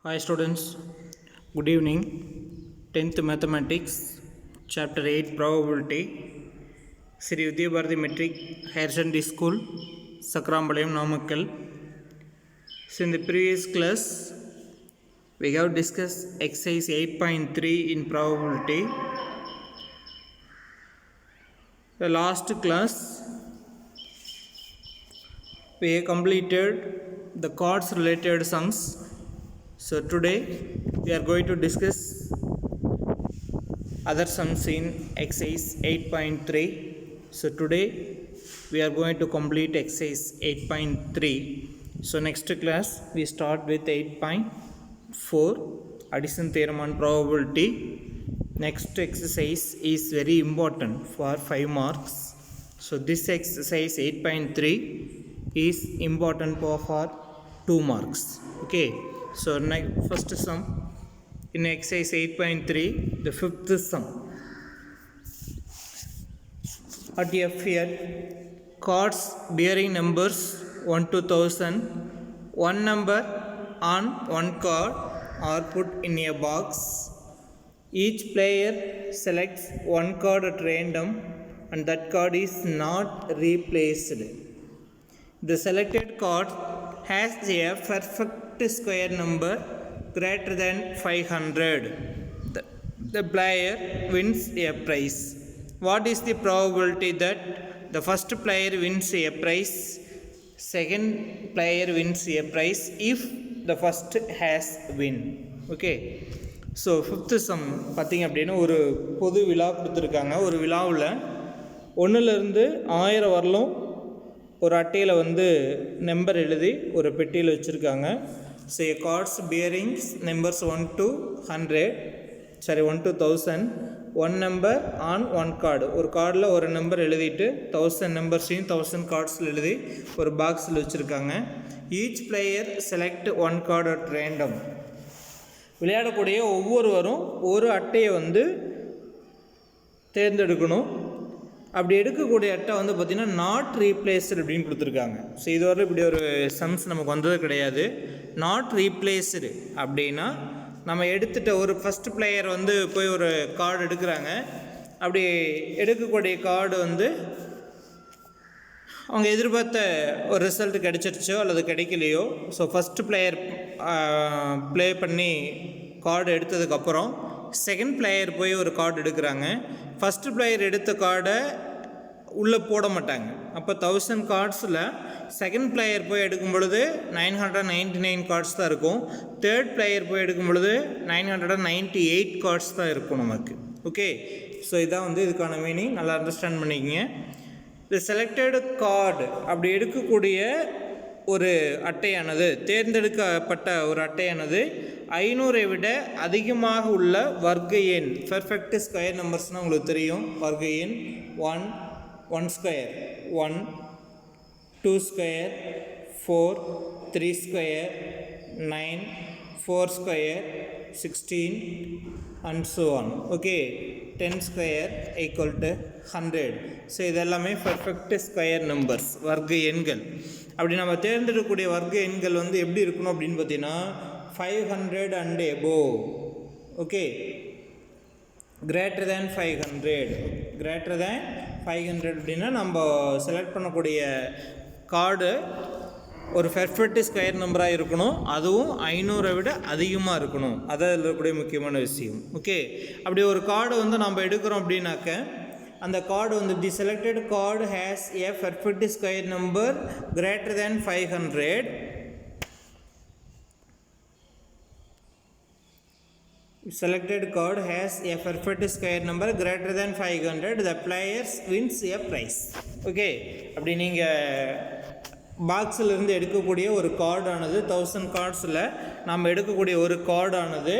Hi students, good evening. 10th Mathematics, Chapter 8 Probability, Sri Vidya Bharati Metric Higher Secondary School, Sakrambalayam, Namakkal. So in the previous class, we have discussed exercise 8.3 in probability. The last class, we have completed the chords related sums. So today we are going to discuss other sums in exercise 8.3. So today we are going to complete exercise 8.3. So next class we start with 8.4 addition theorem on probability. Next exercise is very important for 5 marks. So this exercise 8.3 is important for 2 marks. Okay. So first sum in exercise 8.3, the fifth sum. At F here, chords bearing numbers 1 to 1000, one number on one card are put in a box. Each player selects one card at random and that card is not replaced. The selected card has a perfect square number greater than 500. The player wins a prize. What is the probability that the first player wins a prize, second player wins a prize if the first has win? Okay. So fifth some பார்த்திங்க அப்படின்னா ஒரு பொது விழா கொடுத்துருக்காங்க. ஒரு விழாவில் 1லேருந்து 1000 வரலும் ஒரு அட்டையில் நம்பர் எழுதி ஒரு பெட்டியில் வச்சுருக்காங்க. So cards bearings numbers 1 to 1000, one number on one card. ஒரு கார்டில் ஒரு நம்பர் எழுதிட்டு 1000 நம்பர்ஸையும் 1000 கார்ட்ஸில் எழுதி ஒரு பாக்ஸில் வச்சுருக்காங்க. Each player select one card at random. விளையாடக்கூடிய ஒவ்வொருவரும் ஒரு அட்டையை தேர்ந்தெடுக்கணும். அப்படி எடுக்கக்கூடிய அட்டை பார்த்திங்கன்னா நாட் ரீப்ளேஸ்டு அப்படின்னு கொடுத்துருக்காங்க. ஸோ இதுவரை இப்படி ஒரு சம்ஸ் நமக்கு வந்தது கிடையாது. நாட் ரீப்ளேஸ்டு அப்படின்னா நம்ம எடுத்துகிட்ட ஒரு ஃபஸ்ட் பிளேயர் போய் ஒரு கார்டு எடுக்கிறாங்க. அப்படி எடுக்கக்கூடிய கார்டு அவங்க எதிர்பார்த்த ஒரு ரிசல்ட் கிடைச்சிருச்சோ அல்லது கிடைக்கலையோ, ஸோ ஃபஸ்ட்டு பிளேயர் ப்ளே பண்ணி கார்டு எடுத்ததுக்கப்புறம் செகண்ட் பிளேயர் போய் ஒரு கார்டு எடுக்கிறாங்க. ஃபஸ்ட்டு பிளேயர் எடுத்த கார்டை உள்ளே போட மாட்டாங்க. அப்போ 1000 கார்ட்ஸில் செகண்ட் பிளேயர் போய் எடுக்கும் பொழுது 999 கார்ட்ஸ் தான் இருக்கும். தேர்ட் பிளேயர் போய் எடுக்கும் பொழுது 998 கார்ட்ஸ் தான் இருக்கும் நமக்கு. ஓகே. ஸோ இதான் இதுக்கான மீனிங். நல்லா அண்டர்ஸ்டாண்ட் பண்ணிக்கங்க. இந்த செலக்டடு கார்டு அப்படி எடுக்கக்கூடிய ஒரு அட்டையானது, தேர்ந்தெடுக்கப்பட்ட ஒரு அட்டையானது 500 விட அதிகமாக உள்ள வர்க்க எண், பெர்ஃபெக்ட் ஸ்கொயர் நம்பர்ஸ்னால் உங்களுக்கு தெரியும். வர்க்க எண் 1 square 1, 2 square 4, 3 square 9, 4 square 16 and so on. Okay. 10 square equal to 100. So இதெல்லாமே பெர்ஃபெக்ட் ஸ்கொயர் நம்பர்ஸ், வர்க்க எண்கள். அப்படி நம்ம தேர்ந்தெடுக்கக்கூடிய வர்க்க எண்கள் எப்படி இருக்கணும் அப்படின்னு பார்த்தீங்கன்னா 500 and above. Okay. greater than 500 அப்படின்னா நம்ம செலக்ட் பண்ணக்கூடிய கார்டு ஒரு பெர்ஃபெக்ட் ஸ்கொயர் நம்பராக இருக்கணும். அதுவும் 500 விட அதிகமாக இருக்கணும். அதான் இதில் இருக்கக்கூடிய முக்கியமான விஷயம். ஓகே. அப்படி ஒரு கார்டு நம்ம எடுக்கிறோம் அப்படின்னாக்க அந்த card the selected card has a perfect square number greater than 500. Selected card has a perfect square number greater than 500. The players wins a prize. Okay. அப்படி நீங்கள் பாக்ஸில் இருந்து எடுக்கக்கூடிய ஒரு கார்டானது 1000 கார்ட்ஸில் நாம் எடுக்கக்கூடிய ஒரு கார்டானது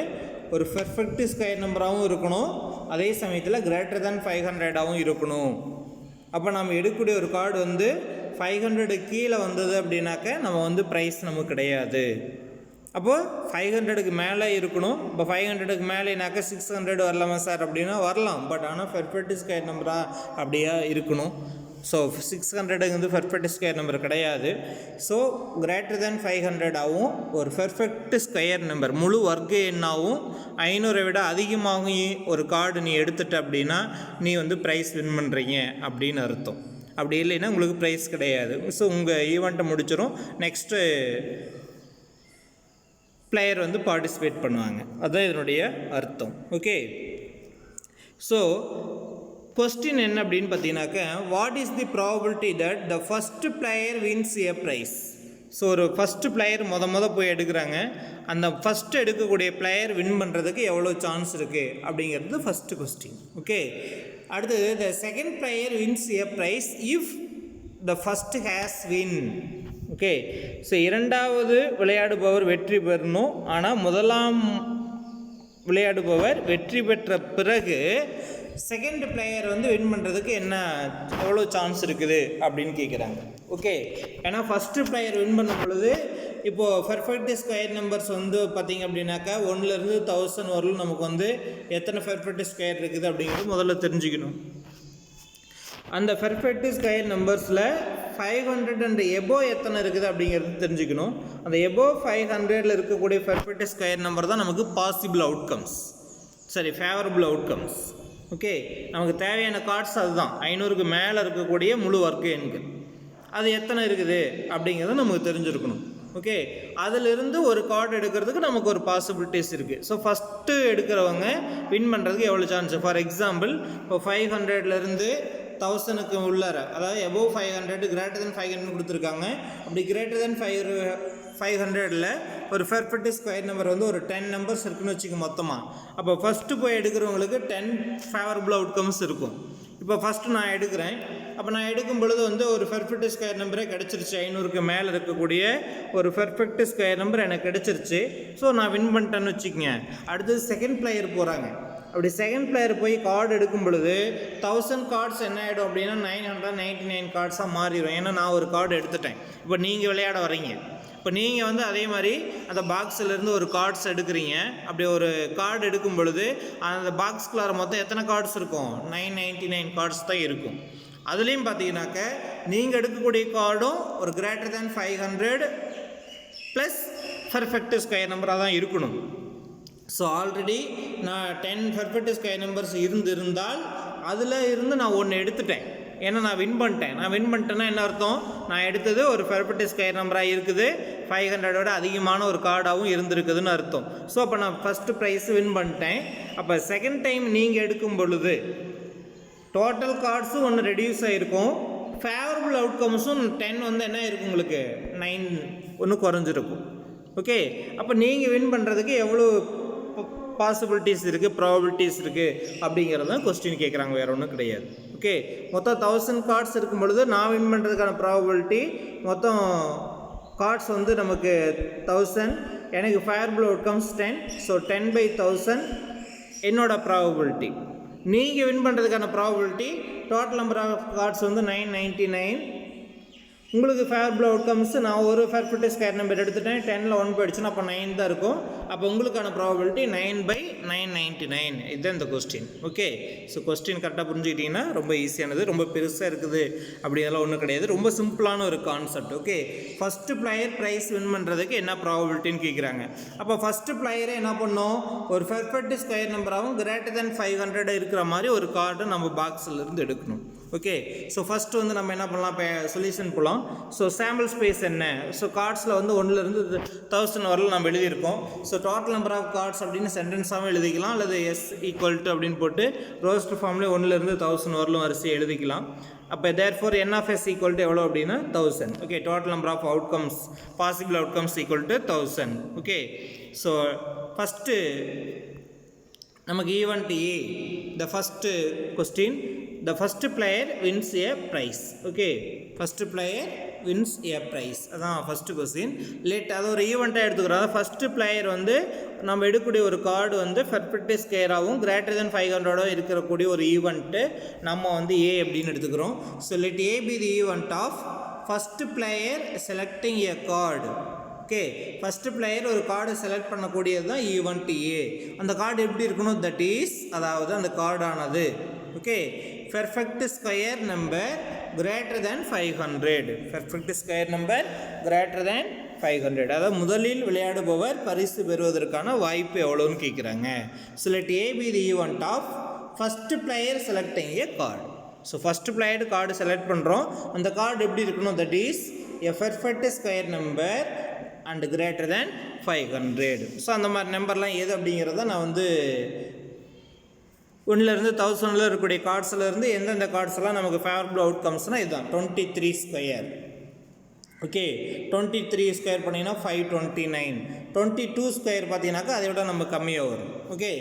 ஒரு பெர்ஃபெக்ட் ஸ்கொயர் நம்பராகவும் இருக்கணும், அதே சமயத்தில் கிரேட்டர் தேன் 500ஆகவும் இருக்கணும். அப்போ நம்ம எடுக்கக்கூடிய ஒரு கார்டு 500 கீழே வந்தது அப்படின்னாக்க நம்ம ப்ரைஸ் நமக்கு கிடையாது. அப்போது 500க்கு மேலே இருக்கணும். இப்போ 500க்கு மேலேனாக்கா 600 வரலாமா சார் அப்படின்னா வரலாம். பட் ஆனால் பெர்ஃபெக்ட் ஸ்கொயர் நம்பராக அப்படியா இருக்கணும். ஸோ 600ங்கிறது பெர்ஃபெக்ட் ஸ்கொயர் நம்பர் கிடையாது. ஸோ கிரேட்டர் தேன் 500 ஆகும் ஒரு பெர்ஃபெக்ட் ஸ்கொயர் நம்பர் முழு வர்க்க எண்ணாகவும் 500 விட அதிகமாகவும் ஒரு கார்டு நீ எடுத்துட்ட அப்படின்னா நீ வந்து ப்ரைஸ் வின் பண்ணுறீங்க அப்படின்னு அர்த்தம். அப்படி இல்லைன்னா உங்களுக்கு ப்ரைஸ் கிடையாது. ஸோ உங்கள் ஈவெண்ட்டை முடிச்சிடும். நெக்ஸ்ட்டு பிளேயர் வந்து பார்ட்டிசிபேட் பண்ணுவாங்க. அதுதான் இதனுடைய அர்த்தம். ஓகே, ஸோ கொஸ்டின் என்ன அப்படின்னு பார்த்தீங்கன்னாக்க what is the probability that the first player wins a prize. So ஒரு ஃபஸ்ட்டு பிளேயர் போய் எடுக்கிறாங்க. அந்த ஃபஸ்ட்டு எடுக்கக்கூடிய பிளேயர் வின் பண்ணுறதுக்கு எவ்வளோ சான்ஸ் இருக்குது அப்படிங்கிறது ஃபஸ்ட்டு கொஸ்டின். ஓகே, அடுத்தது the second player wins a prize if the first has win. Okay, so இரண்டாவது விளையாடுபவர் வெற்றி பெறணும். ஆனால் முதலாம் விளையாடுபவர் வெற்றி பெற்ற பிறகு செகண்ட் பிளேயர் வந்து வின் பண்ணுறதுக்கு எவ்வளோ சான்ஸ் இருக்குது அப்படின்னு கேட்குறாங்க. ஓகே, ஏன்னா ஃபஸ்ட்டு பிளேயர் வின் பண்ணும் பொழுது இப்போது பெர்ஃபெக்ட் ஸ்கொயர் நம்பர்ஸ் வந்து பார்த்திங்க அப்படின்னாக்கா 1லேருந்து 1000 வரலும் நமக்கு வந்து எத்தனை பெர்ஃபெக்ட் ஸ்கொயர் இருக்குது அப்படிங்கிறது முதல்ல தெரிஞ்சுக்கணும். அந்த பெர்ஃபெக்ட் ஸ்கொயர் நம்பர்ஸில் 500 அண்ட் எபோ எத்தனை இருக்குது அப்படிங்கிறது தெரிஞ்சுக்கணும். அந்த எபோ 500ல் இருக்கக்கூடிய பெர்ஃபெக்ட் ஸ்கொயர் நம்பர் தான் நமக்கு பாசிபிள் அவுட்கம்ஸ், சரி ஃபேவரபிள் அவுட்கம்ஸ். ஓகே, நமக்கு தேவையான கார்ட்ஸ் அதுதான் 500க்கு மேலே இருக்கக்கூடிய முழு வர்க்க எண்கள். அது எத்தனை இருக்குது அப்படிங்கிறத நமக்கு தெரிஞ்சிருக்கணும். ஓகே, அதிலிருந்து ஒரு கார்டு எடுக்கிறதுக்கு நமக்கு ஒரு பாசிபிலிட்டிஸ் இருக்குது. ஸோ ஃபஸ்ட்டு எடுக்கிறவங்க வின் பண்ணுறதுக்கு எவ்வளோ சான்ஸ். ஃபார் எக்ஸாம்பிள் இப்போ 500லேருந்து 1000க்கு உள்ளார, அதாவது எபோவ் 500 கிரேட்டர் தென் 500 கொடுத்துருக்காங்க. அப்படி கிரேட்டர் தென் 500ல் ஒரு பெர்ஃபெக்ட் ஸ்கொயர் நம்பர் வந்து ஒரு 10 நம்பர்ஸ் இருக்குன்னு வச்சுக்க மொத்தமாக. அப்போ ஃபஸ்ட்டு போய் எடுக்கிறவங்களுக்கு 10 ஃபேவரபிள் அவுட்கம்ஸ் இருக்கும். இப்போ ஃபஸ்ட்டு நான் எடுக்கிறேன். அப்போ நான் எடுக்கும் பொழுது வந்து ஒரு பெர்ஃபெக்ட் ஸ்கொயர் நம்பரே கிடச்சிருச்சு. 500க்கு மேலே இருக்கக்கூடிய ஒரு பெர்ஃபெக்ட் ஸ்கொயர் நம்பர் எனக்கு கிடச்சிருச்சு. ஸோ நான் வின் பண்ணிட்டேன்னு வச்சுக்கோங்க. அடுத்தது செகண்ட் பிளேயர் போகிறாங்க. அப்படி செகண்ட் பிளேயர் போய் கார்டு எடுக்கும் பொழுது 1000 கார்ட்ஸ் என்ன ஆகிடும் அப்படின்னா 999 கார்ட்ஸாக மாறிடும். ஏன்னா நான் ஒரு கார்டு எடுத்துட்டேன். இப்போ நீங்கள் விளையாட வரீங்க. இப்போ நீங்கள் வந்து அதே மாதிரி அந்த பாக்ஸிலேருந்து ஒரு கார்ட்ஸ் எடுக்கிறீங்க. அப்படி ஒரு கார்டு எடுக்கும் பொழுது அந்த பாக்ஸ்குள்ளார மொத்தம் எத்தனை கார்ட்ஸ் இருக்கும்? 999 கார்ட்ஸ் தான் இருக்கும். அதுலேயும் பார்த்தீங்கன்னாக்க நீங்கள் எடுக்கக்கூடிய கார்டும் ஒரு greater than 500 plus perfect square நம்பராக தான் இருக்கணும். ஸோ ஆல்ரெடி நான் 10 பெர்ஃபெக்ட் ஸ்கொயர் நம்பர்ஸ் இருந்தால் அதில் இருந்து நான் ஒன்று எடுத்துட்டேன். ஏன்னா நான் வின் பண்ணிட்டேன். நான் வின் பண்ணிட்டேன்னா என்ன அர்த்தம்? நான் எடுத்தது ஒரு பெர்ஃபெக்ட் ஸ்கொயர் நம்பராக இருக்குது, 500ஓட அதிகமான ஒரு கார்டாகவும் இருந்திருக்குதுன்னு அர்த்தம். ஸோ அப்போ நான் ஃபஸ்ட்டு ப்ரைஸ் வின் பண்ணிட்டேன். அப்போ செகண்ட் டைம் நீங்கள் எடுக்கும் பொழுது டோட்டல் கார்ட்ஸும் ஒன்று ரெடியூஸ் ஆகிருக்கும், ஃபேவரபிள் அவுட்கம்ஸும் 10 வந்து என்ன இருக்கும் உங்களுக்கு 9 ஒன்று குறைஞ்சிருக்கும். ஓகே, அப்போ நீங்கள் வின் பண்ணுறதுக்கு எவ்வளோ பாசிபிலிட்டிஸ் இருக்குது, ப்ராபபிலிட்டிஸ் இருக்குது அப்படிங்கிறது தான் கொஸ்டின் கேட்குறாங்க, வேறு ஒன்றும் கிடையாது. ஓகே, மொத்தம் 1000 கார்ட்ஸ் இருக்கும் பொழுது நான் வின் பண்ணுறதுக்கான ப்ராபபிலிட்டி மொத்தம் கார்ட்ஸ் வந்து நமக்கு 1000, எனக்கு ஃபேவரபிள் அவுட்கம்ஸ் 10. ஸோ 10/1000 என்னோட ப்ராபபிலிட்டி. நீங்கள் வின் பண்ணுறதுக்கான probability total number of cards வந்து 999. உங்களுக்கு ஃபேவரபிள் அவுட்கம்ஸ் நான் ஒரு பெர்ஃபெக்ட் ஸ்கொயர் நம்பர் எடுத்துட்டேன், 10ல் 1 போயிடுச்சுன்னா அப்போ 9 தான் இருக்கும். அப்போ உங்களுக்கான ப்ராபபிலிட்டி 9/999. இதுதான் இந்த கொஸ்டின். ஓகே, ஸோ கொஸ்டின் கரெக்டாக புரிஞ்சுக்கிட்டிங்கன்னா ரொம்ப ஈஸியானது. ரொம்ப பெருசாக இருக்குது அப்படியெல்லாம் ஒன்றும் கிடையாது. ரொம்ப சிம்பிளான ஒரு concept. Okay, first player price win பண்ணுறதுக்கு என்ன ப்ராபபிலிட்டின்னு கேட்குறாங்க. அப்போ ஃபஸ்ட்டு பிளேயரை என்ன பண்ணோம்? ஒரு பெர்ஃபெக்ட் ஸ்கொயர் நம்பராகவும் கிரேட்டர் தென் 500 இருக்கிற மாதிரி ஒரு கார்டு நம்ம பாக்ஸில் இருந்து எடுக்கணும். ஓகே, ஸோ ஃபஸ்ட்டு வந்து நம்ம என்ன பண்ணலாம்? இப்போ சொல்யூஷன் போகலாம். ஸோ சாம்பிள் ஸ்பேஸ் என்ன? ஸோ கார்ட்ஸில் வந்து 1லேருந்து 1000 வரலும் நம்ம எழுதியிருக்கோம். So total number of cards அப்படின்னு சென்டென்ஸாகவும் எழுதிக்கலாம், அல்லது S = அப்படின்னு போட்டு ரோஸ்ட் ஃபார்ம்லேயே 1லேருந்து 1000 வரலும் வரிசையை எழுதிக்கலாம். அப்போ தேர்ஃபோர் N of S = எவ்வளோ அப்படின்னா 1000. Okay, total number of outcomes possible outcomes = 1000. Okay, so first நமக்கு event A, the first question, the first player wins a prize. Okay, first player wins a prize. அதான் first question. அது ஒரு ஈவெண்ட்டாக எடுத்துக்கிறோம். First player வந்து நம்ம எடுக்கக்கூடிய ஒரு card வந்து பெர்ஃபெக்ட் ஸ்கொயராகவும் கிரேட்டர் தென் 500 இருக்கக்கூடிய ஒரு ஈவெண்ட்டு நம்ம வந்து A அப்படின்னு எடுத்துக்கிறோம். So let A be the event of first player selecting a card. Okay, first player ஒரு கார்டு செலக்ட் பண்ணக்கூடியது தான் ஈவெண்ட் A. அந்த கார்டு எப்படி இருக்கணும்? அதாவது அந்த கார்டானது okay perfect square number greater than 500. Perfect square number greater than 500. அதாவது முதலில் விளையாடுபவர் பரிசு பெறுவதற்கான வாய்ப்பு எவ்வளோன்னு கேட்குறாங்க. So let A be the event of first player selecting a card. So first player card select பண்ணுறோம். அந்த கார்டு எப்படி இருக்கணும்? That is a perfect square number and greater than 500. So அந்த மாதிரி நம்பர்லாம் எது அப்படிங்கிறத நான் வந்து 1லேருந்து 1000 இருக்கக்கூடிய கார்ட்ஸ்லேருந்து எந்தெந்த கார்ட்ஸ்லாம் நமக்கு ஃபேவரபிள் அவுட்கம்ஸ்னால் இதுதான் 23 ஸ்கொயர். ஓகே, 23 ஸ்கொயர் பண்ணிங்கன்னா 529. 22 ஸ்கொயர் பார்த்தீங்கன்னாக்கா அதை விட நம்ம கம்மியாக வரும். ஓகே,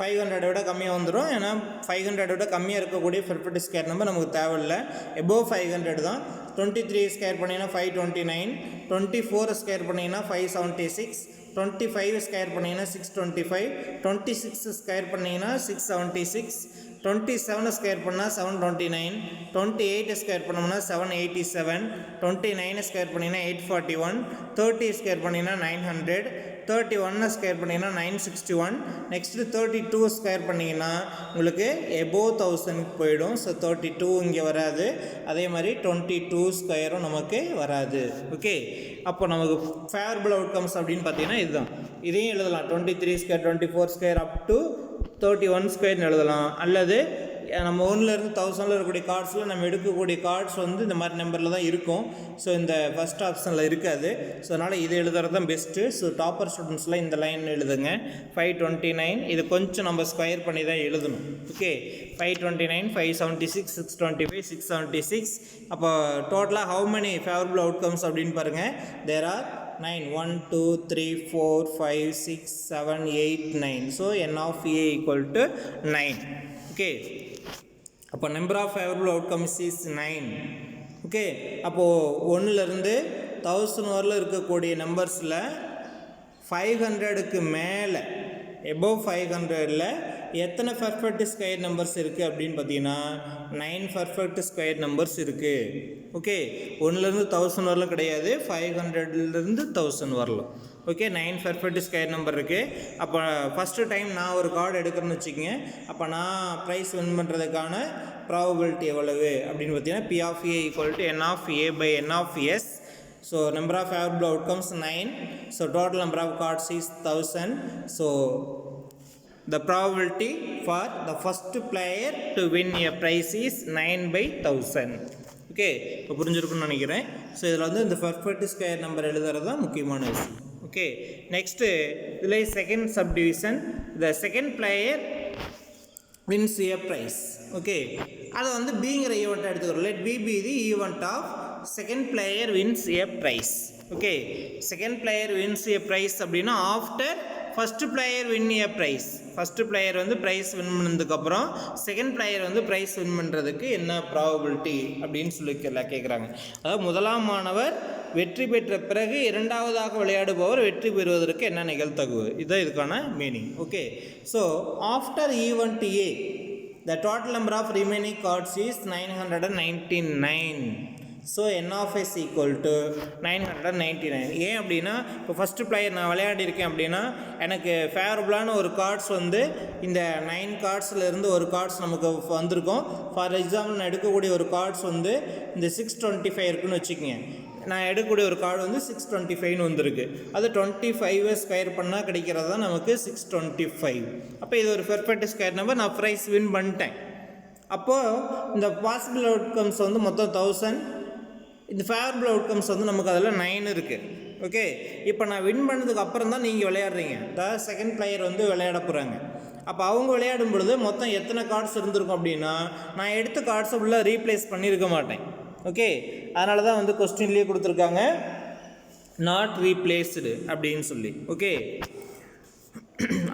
500 விட கம்மியாக வந்துடும். ஏன்னா 500 விட கம்மியாக இருக்கக்கூடிய பெர்ஃபெக்ட் ஸ்கொயர் நம்பர் நமக்கு தேவையில்லை. எபோவ் 500 தான். 23 ஸ்கொயர் பண்ணிங்கன்னா 529. 24 ஸ்கொயர் பண்ணிங்கன்னா 576. 25 ஸ்கொயர் பண்ணிங்கன்னா 625. 26 ஸ்கொயர் பண்ணிங்கன்னா 676. 27 ஸ்கொயர் பண்ணால் 729. 28 ஸ்கொயர் பண்ணோம்னா 787. 29 ஸ்கொயர் பண்ணிங்கன்னா 841. 30 ஸ்கொயர் பண்ணிங்கன்னா 900. 31 ஸ்கொயர் பண்ணிங்கன்னா 961. நெக்ஸ்ட்டு 32 ஸ்கொயர் பண்ணிங்கன்னா உங்களுக்கு எபோவ் 1000 போயிடும். ஸோ 32 இங்கே வராது. அதே மாதிரி 22 ஸ்கொயரும் நமக்கு வராது. ஓகே, அப்போ நமக்கு ஃபேவரபிள் அவுட்கம்ஸ் அப்படின்னு பார்த்தீங்கன்னா இதுதான். இதையும் எழுதலாம் 23 ஸ்கொயர் 24 ஸ்கொயர் அப் டு 31 ஸ்கொயர்னு எழுதலாம். அல்லது நம்ம 1லேருந்து 1000 இருக்கக்கூடிய கார்ட்ஸில் நம்ம எடுக்கக்கூடிய கார்ட்ஸ் வந்து இந்த மாதிரி நம்பரில் தான் இருக்கும். ஸோ இந்த ஃபஸ்ட் ஆப்ஷனில் இருக்காது. ஸோ அதனால் இது எழுதுறது தான் பெஸ்ட்டு. ஸோ டாப்பர் ஸ்டூடெண்ட்ஸ்லாம் இந்த லைன் எழுதுங்க. 529 இது கொஞ்சம் நம்ம ஸ்கொயர் பண்ணி தான் எழுதணும். ஓகே, 529, 576, 625, 676. அப்போ டோட்டலாக ஹவு மெனி ஃபேவரபிள் அவுட்கம்ஸ் அப்படின்னு பாருங்கள். There are 9. 1 2 3 4 5 6 7 8 9. So n of A equal to 9. Okay, அப்போ number of favourable outcomes is 9. Okay, அப்போது 1லேருந்து 1000 வரல இருக்கக்கூடிய நம்பர்ஸில் 500க்கு மேலே எபோவ் 500ல் எத்தனை பர்ஃபெக்ட் ஸ்கொயர் நம்பர்ஸ் இருக்குது அப்படின்னு பார்த்தீங்கன்னா 9 பர்ஃபெக்ட் ஸ்கொயர் நம்பர்ஸ் இருக்குது. ஓகே, 1லேருந்து 1000 வரலும் கிடையாது, 500லேருந்து 1000 வரலாம். ஓகே, 9 பர்ஃபெக்ட் ஸ்கொயர் நம்பர் இருக்குது. அப்போ ஃபஸ்ட்டு டைம் நான் ஒரு கார்டு எடுக்கிறேன்னு வச்சுக்கோங்க. அப்போ நான் ப்ரைஸ் வின் பண்ணுறதுக்கான ப்ராபபிலிட்டி எவ்வளவு அப்படின்னு பார்த்தீங்கன்னா P of A equal to N of A by N of S. So number of favorable outcomes 9. So total number of cards is 1000. So the probability for the first player to win a prize is 9 by 1000. Okay, இப்போ புரிஞ்சிருக்குன்னு நினைக்கிறேன். So இதில் வந்து இந்த perfect square number எழுதுறது தான் முக்கியமான விஷயம். Okay, next இதில் second subdivision. The second player wins a prize. Okay, அதை வந்து பிங்கிற ஈவெண்ட்டாக எடுத்துக்கிறோம். Let B be the event of second player wins a prize. Okay, second player wins a prize அப்படின்னா after first player win a prize. First player வந்து prize win பண்ணதுக்கப்புறம் second player வந்து prize win பண்ணுறதுக்கு என்ன probability அப்படின்னு சொல்லி கேட்குறாங்க. அதாவது முதலாம் மாணவர் வெற்றி பெற்ற பிறகு இரண்டாவதாக விளையாடுபவர் வெற்றி பெறுவதற்கு என்ன நிகழ்தகவு, இதுதான் இதுக்கான meaning. Okay, so after event A the total number of remaining cards is 999. So n of s equal to 999. ஏன் அப்படின்னா இப்போ ஃபஸ்ட்டு பிளேயர் நான் விளையாடிருக்கேன் அப்படின்னா எனக்கு ஃபேவரபுளான ஒரு கார்ட்ஸ் வந்து இந்த 9 கார்ட்ஸில் ஒரு கார்ட்ஸ் நமக்கு வந்திருக்கும். ஃபார் எக்ஸாம்பிள் நான் எடுக்கக்கூடிய ஒரு கார்ட்ஸ் வந்து இந்த 625 இருக்குன்னு வச்சுக்கோங்க. நான் எடுக்கக்கூடிய ஒரு கார்டு வந்து 625 வந்திருக்கு. அது 25 ஸ்கொயர் பண்ணால் கிடைக்கிறது தான் நமக்கு 625. அப்போ இது ஒரு பெர்ஃபெக்ட் ஸ்கொயர் நம்பர். நான் ப்ரைஸ் வின் பண்ணிட்டேன். அப்போது இந்த பாசிபிள் அவுட்கம்ஸ் வந்து மொத்தம் 1000. இந்த ஃபேவரபிள் அவுட்கம்ஸ் வந்து நமக்கு அதில் 9 இருக்குது. ஓகே, இப்போ நான் வின் பண்ணதுக்கு அப்புறம் தான் நீங்கள் விளையாடுறீங்க. செகண்ட் பிளேயர் வந்து விளையாட போகிறாங்க. அப்போ அவங்க விளையாடும் பொழுது மொத்தம் எத்தனை கார்ட்ஸ் இருந்திருக்கும் அப்படின்னா நான் எடுத்த கார்ட்ஸை ஃபுல்லாக ரீப்ளேஸ் பண்ணியிருக்க மாட்டேன். ஓகே, அதனால தான் வந்து கொஸ்டின்லேயே கொடுத்துருக்காங்க நாட் ரீப்ளேஸ்டு அப்படின்னு சொல்லி. ஓகே,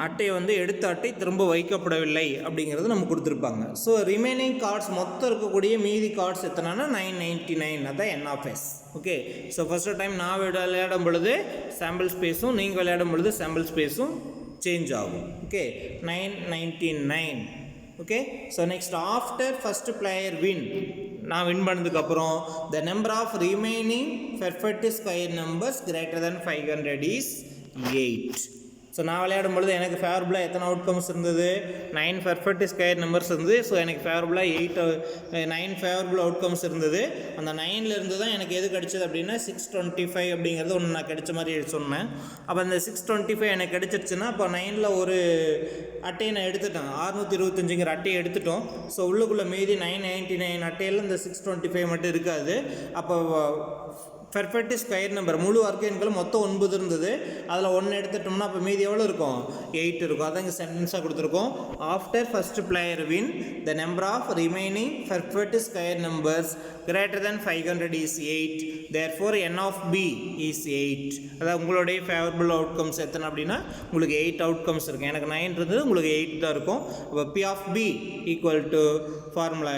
அட்டையை வந்து எடுத்த அட்டை திரும்ப வைக்கப்படவில்லை அப்படிங்கிறது நம்ம கொடுத்துருப்பாங்க. ஸோ ரிமைனிங் கார்ட்ஸ் மொத்தம் இருக்கக்கூடிய மீதி கார்ட்ஸ் எத்தனைனா 999. அதுதான் n of S. Okay, so first time நான் விளையாடும் பொழுது சாம்பிள் ஸ்பேஸும் நீங்கள் விளையாடும் பொழுது சாம்பிள் ஸ்பேஸும் சேஞ்ச் ஆகும். Okay, 999. Okay, so next after first player win, நான் வின் பண்ணதுக்கப்புறம் the number of remaining perfect square numbers greater than 500 is 8. So நான் விளையாடும் பொழுது எனக்கு ஃபேவரபுளாக எத்தனை அவுட்கம்ஸ் இருந்தது, 9 பர்ஃபெக்ட் ஸ்கொயர் நம்பர்ஸ் இருந்தது. ஸோ எனக்கு ஃபேவரபுளாக 9 ஃபேவரபுள் அவுட்கம்ஸ் இருந்தது. அந்த 9லேருந்து தான் எனக்கு எது கிடைச்சது அப்படின்னா 625 அப்படிங்கிறது ஒன்று நான் கிடைச்ச மாதிரி சொன்னேன். அப்போ அந்த 625 எனக்கு கிடைச்சிருச்சுன்னா அப்போ 9ல் ஒரு அட்டையை நான் எடுத்துட்டேன், 625ங்கிற அட்டையை எடுத்துட்டோம். ஸோ உள்ளுக்குள்ளே மீதி 999 அட்டையில் இந்த 625 மட்டும் இருக்காது. அப்போ பர்ஃபெக்ட் ஸ்கொயர் நம்பர் முழு வர்க்க எண்கள் மொத்தம் 9 இருந்தது. அதில் 1 எடுத்துட்டோம்னா அப்போ மீதி எவ்வளோ இருக்கும், 8 இருக்கும். அதான் இங்கே சென்டென்ஸாக கொடுத்துருக்கோம். After first player win the number of remaining perfect square numbers greater than 500 is 8. therefore n of b is 8. அதாவது உங்களுடைய ஃபேவரபிள் அவுட்கம்ஸ் எத்தனை அப்படின்னா உங்களுக்கு 8 அவுட்கம்ஸ் இருக்குது. எனக்கு 9 இருந்தது, உங்களுக்கு 8 தான் இருக்கும். அப்போ p of b equal to formula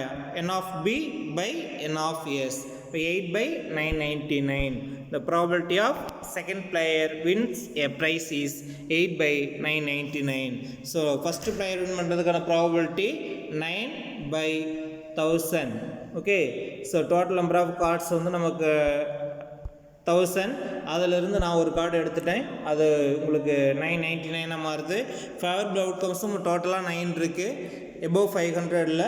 n of b by n of s. 8 by 999. The probability of second player wins a prize is 8 by 999. So first player win பண்ணுறதுக்கான probability 9 by 1000. Okay, so total number of cards வந்து நமக்கு 1000. அதிலிருந்து நான் ஒரு card எடுத்துட்டேன், அது உங்களுக்கு 999 மாறுது. ஃபேவரபிள் அவுட்கம்ஸும் டோட்டலாக 9 இருக்குது. எபோவ் 500ல்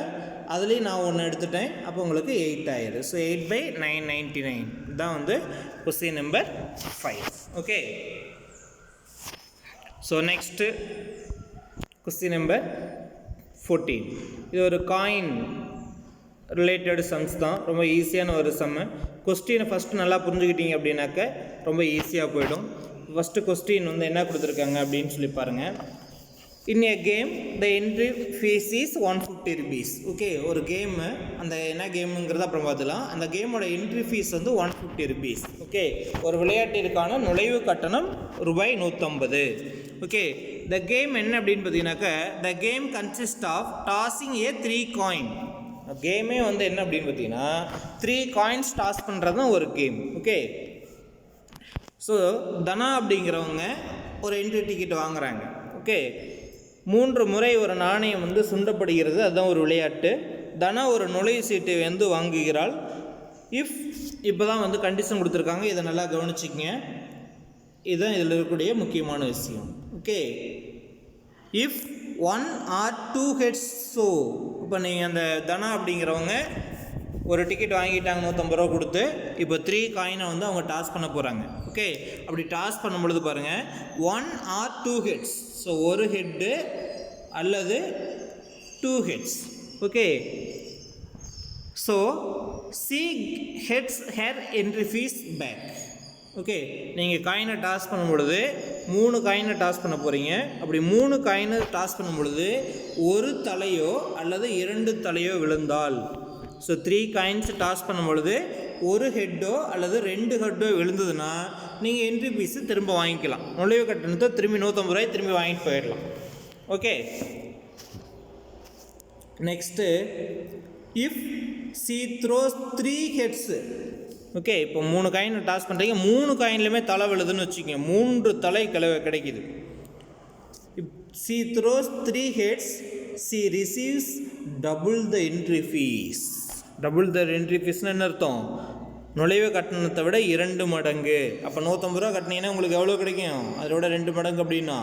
அதுலேயும் நான் ஒன்று எடுத்துட்டேன், அப்போ உங்களுக்கு 8 ஆயிடுது. ஸோ 8 by 999 தான் வந்து question number 5. Okay, so next question number 14. இது ஒரு காயின் ரிலேட்டட் சம்ஸ் தான், ரொம்ப ஈஸியான ஒரு சம்மு. கொஸ்டினை ஃபஸ்ட்டு நல்லா புரிஞ்சுக்கிட்டீங்க அப்படின்னாக்க ரொம்ப ஈஸியாக போயிடும். ஃபஸ்ட்டு கொஸ்டின் வந்து என்ன கொடுத்துருக்காங்க அப்படின்னு சொல்லி பாருங்கள். In a game the entry fees is 150 rupees. Okay, ஒரு கேமு, அந்த என்ன கேமுங்கிறத அப்புறம் பார்த்துலாம். அந்த கேமோட என்ட்ரி ஃபீஸ் வந்து 150 rupees. ஓகே, ஒரு விளையாட்டிற்கான நுழைவு கட்டணம் ரூபாய் 150. ஓகே, த கேம் என்ன அப்படின்னு பார்த்தீங்கன்னாக்கா the game consist of tossing a 3 coin. கேமே வந்து என்ன அப்படின்னு பார்த்தீங்கன்னா 3 காயின்ஸ் டாஸ் பண்ணுறது தான் ஒரு கேம். ஓகே, ஸோ தனா அப்படிங்கிறவங்க ஒரு என்ட்ரி டிக்கெட் வாங்குறாங்க. ஓகே, 3 முறை ஒரு நாணயம் வந்து சுண்டப்படுகிறது, அதுதான் ஒரு விளையாட்டு. தனா ஒரு நுழைவு சீட்டை வந்து வாங்குகிறாள். இப்போ தான் வந்து கண்டிஷன் கொடுத்துருக்காங்க, இதை நல்லா கவனிச்சிக்கங்க. இதுதான் இதில் இருக்கக்கூடிய முக்கியமான விஷயம். Okay, if 1 or 2 heads so இப்போ நீங்கள் அந்த தனா அப்படிங்கிறவங்க ஒரு டிக்கெட் வாங்கிட்டாங்க 150 ரூபா கொடுத்து. இப்போ 3 காயினை வந்து அவங்க டாஸ் பண்ண போகிறாங்க. ஓகே, அப்படி டாஸ் பண்ணும் பொழுது பாருங்கள் 1 or 2 heads. ஸோ ஒரு ஹெட்டு அல்லது 2 heads. ஓகே, so C heads her entry fees back. Okay, நீங்கள் காயினை டாஸ் பண்ணும் பொழுது 3 காயினை டாஸ் பண்ண போகிறீங்க. அப்படி 3 காயினை டாஸ் பண்ணும் பொழுது ஒரு தலையோ அல்லது 2 தலையோ விழுந்தால், ஸோ 3 காயின்ஸ் டாஸ் பண்ணும் பொழுது ஒரு ஹெட்டோ அல்லது 2 ஹெட்டோ விழுந்ததுன்னா நீங்கள் என்ட்ரி ஃபீஸு திரும்ப வாங்கிக்கலாம். நுழைவு கட்டணத்தை திரும்பி 150 ரூபாய் திரும்பி வாங்கிட்டு போயிடலாம். Okay, next if C throws 3 heads. Okay, இப்போ 3 காயின் டாஸ் பண்ணுறீங்க, 3 காயின்லையுமே தலை விழுதுன்னு வச்சுக்கோங்க, 3 தலை கிடைக்குது. C throws 3 heads C receives double the entry fees. Double the entry ஃபீஸ்னு என்ன அர்த்தம், நுழைவு கட்டணத்தை விட 2 மடங்கு. அப்போ 150 ரூபா கட்டினீங்கன்னா உங்களுக்கு எவ்வளோ கிடைக்கும், அதோட 2 மடங்கு அப்படின்னா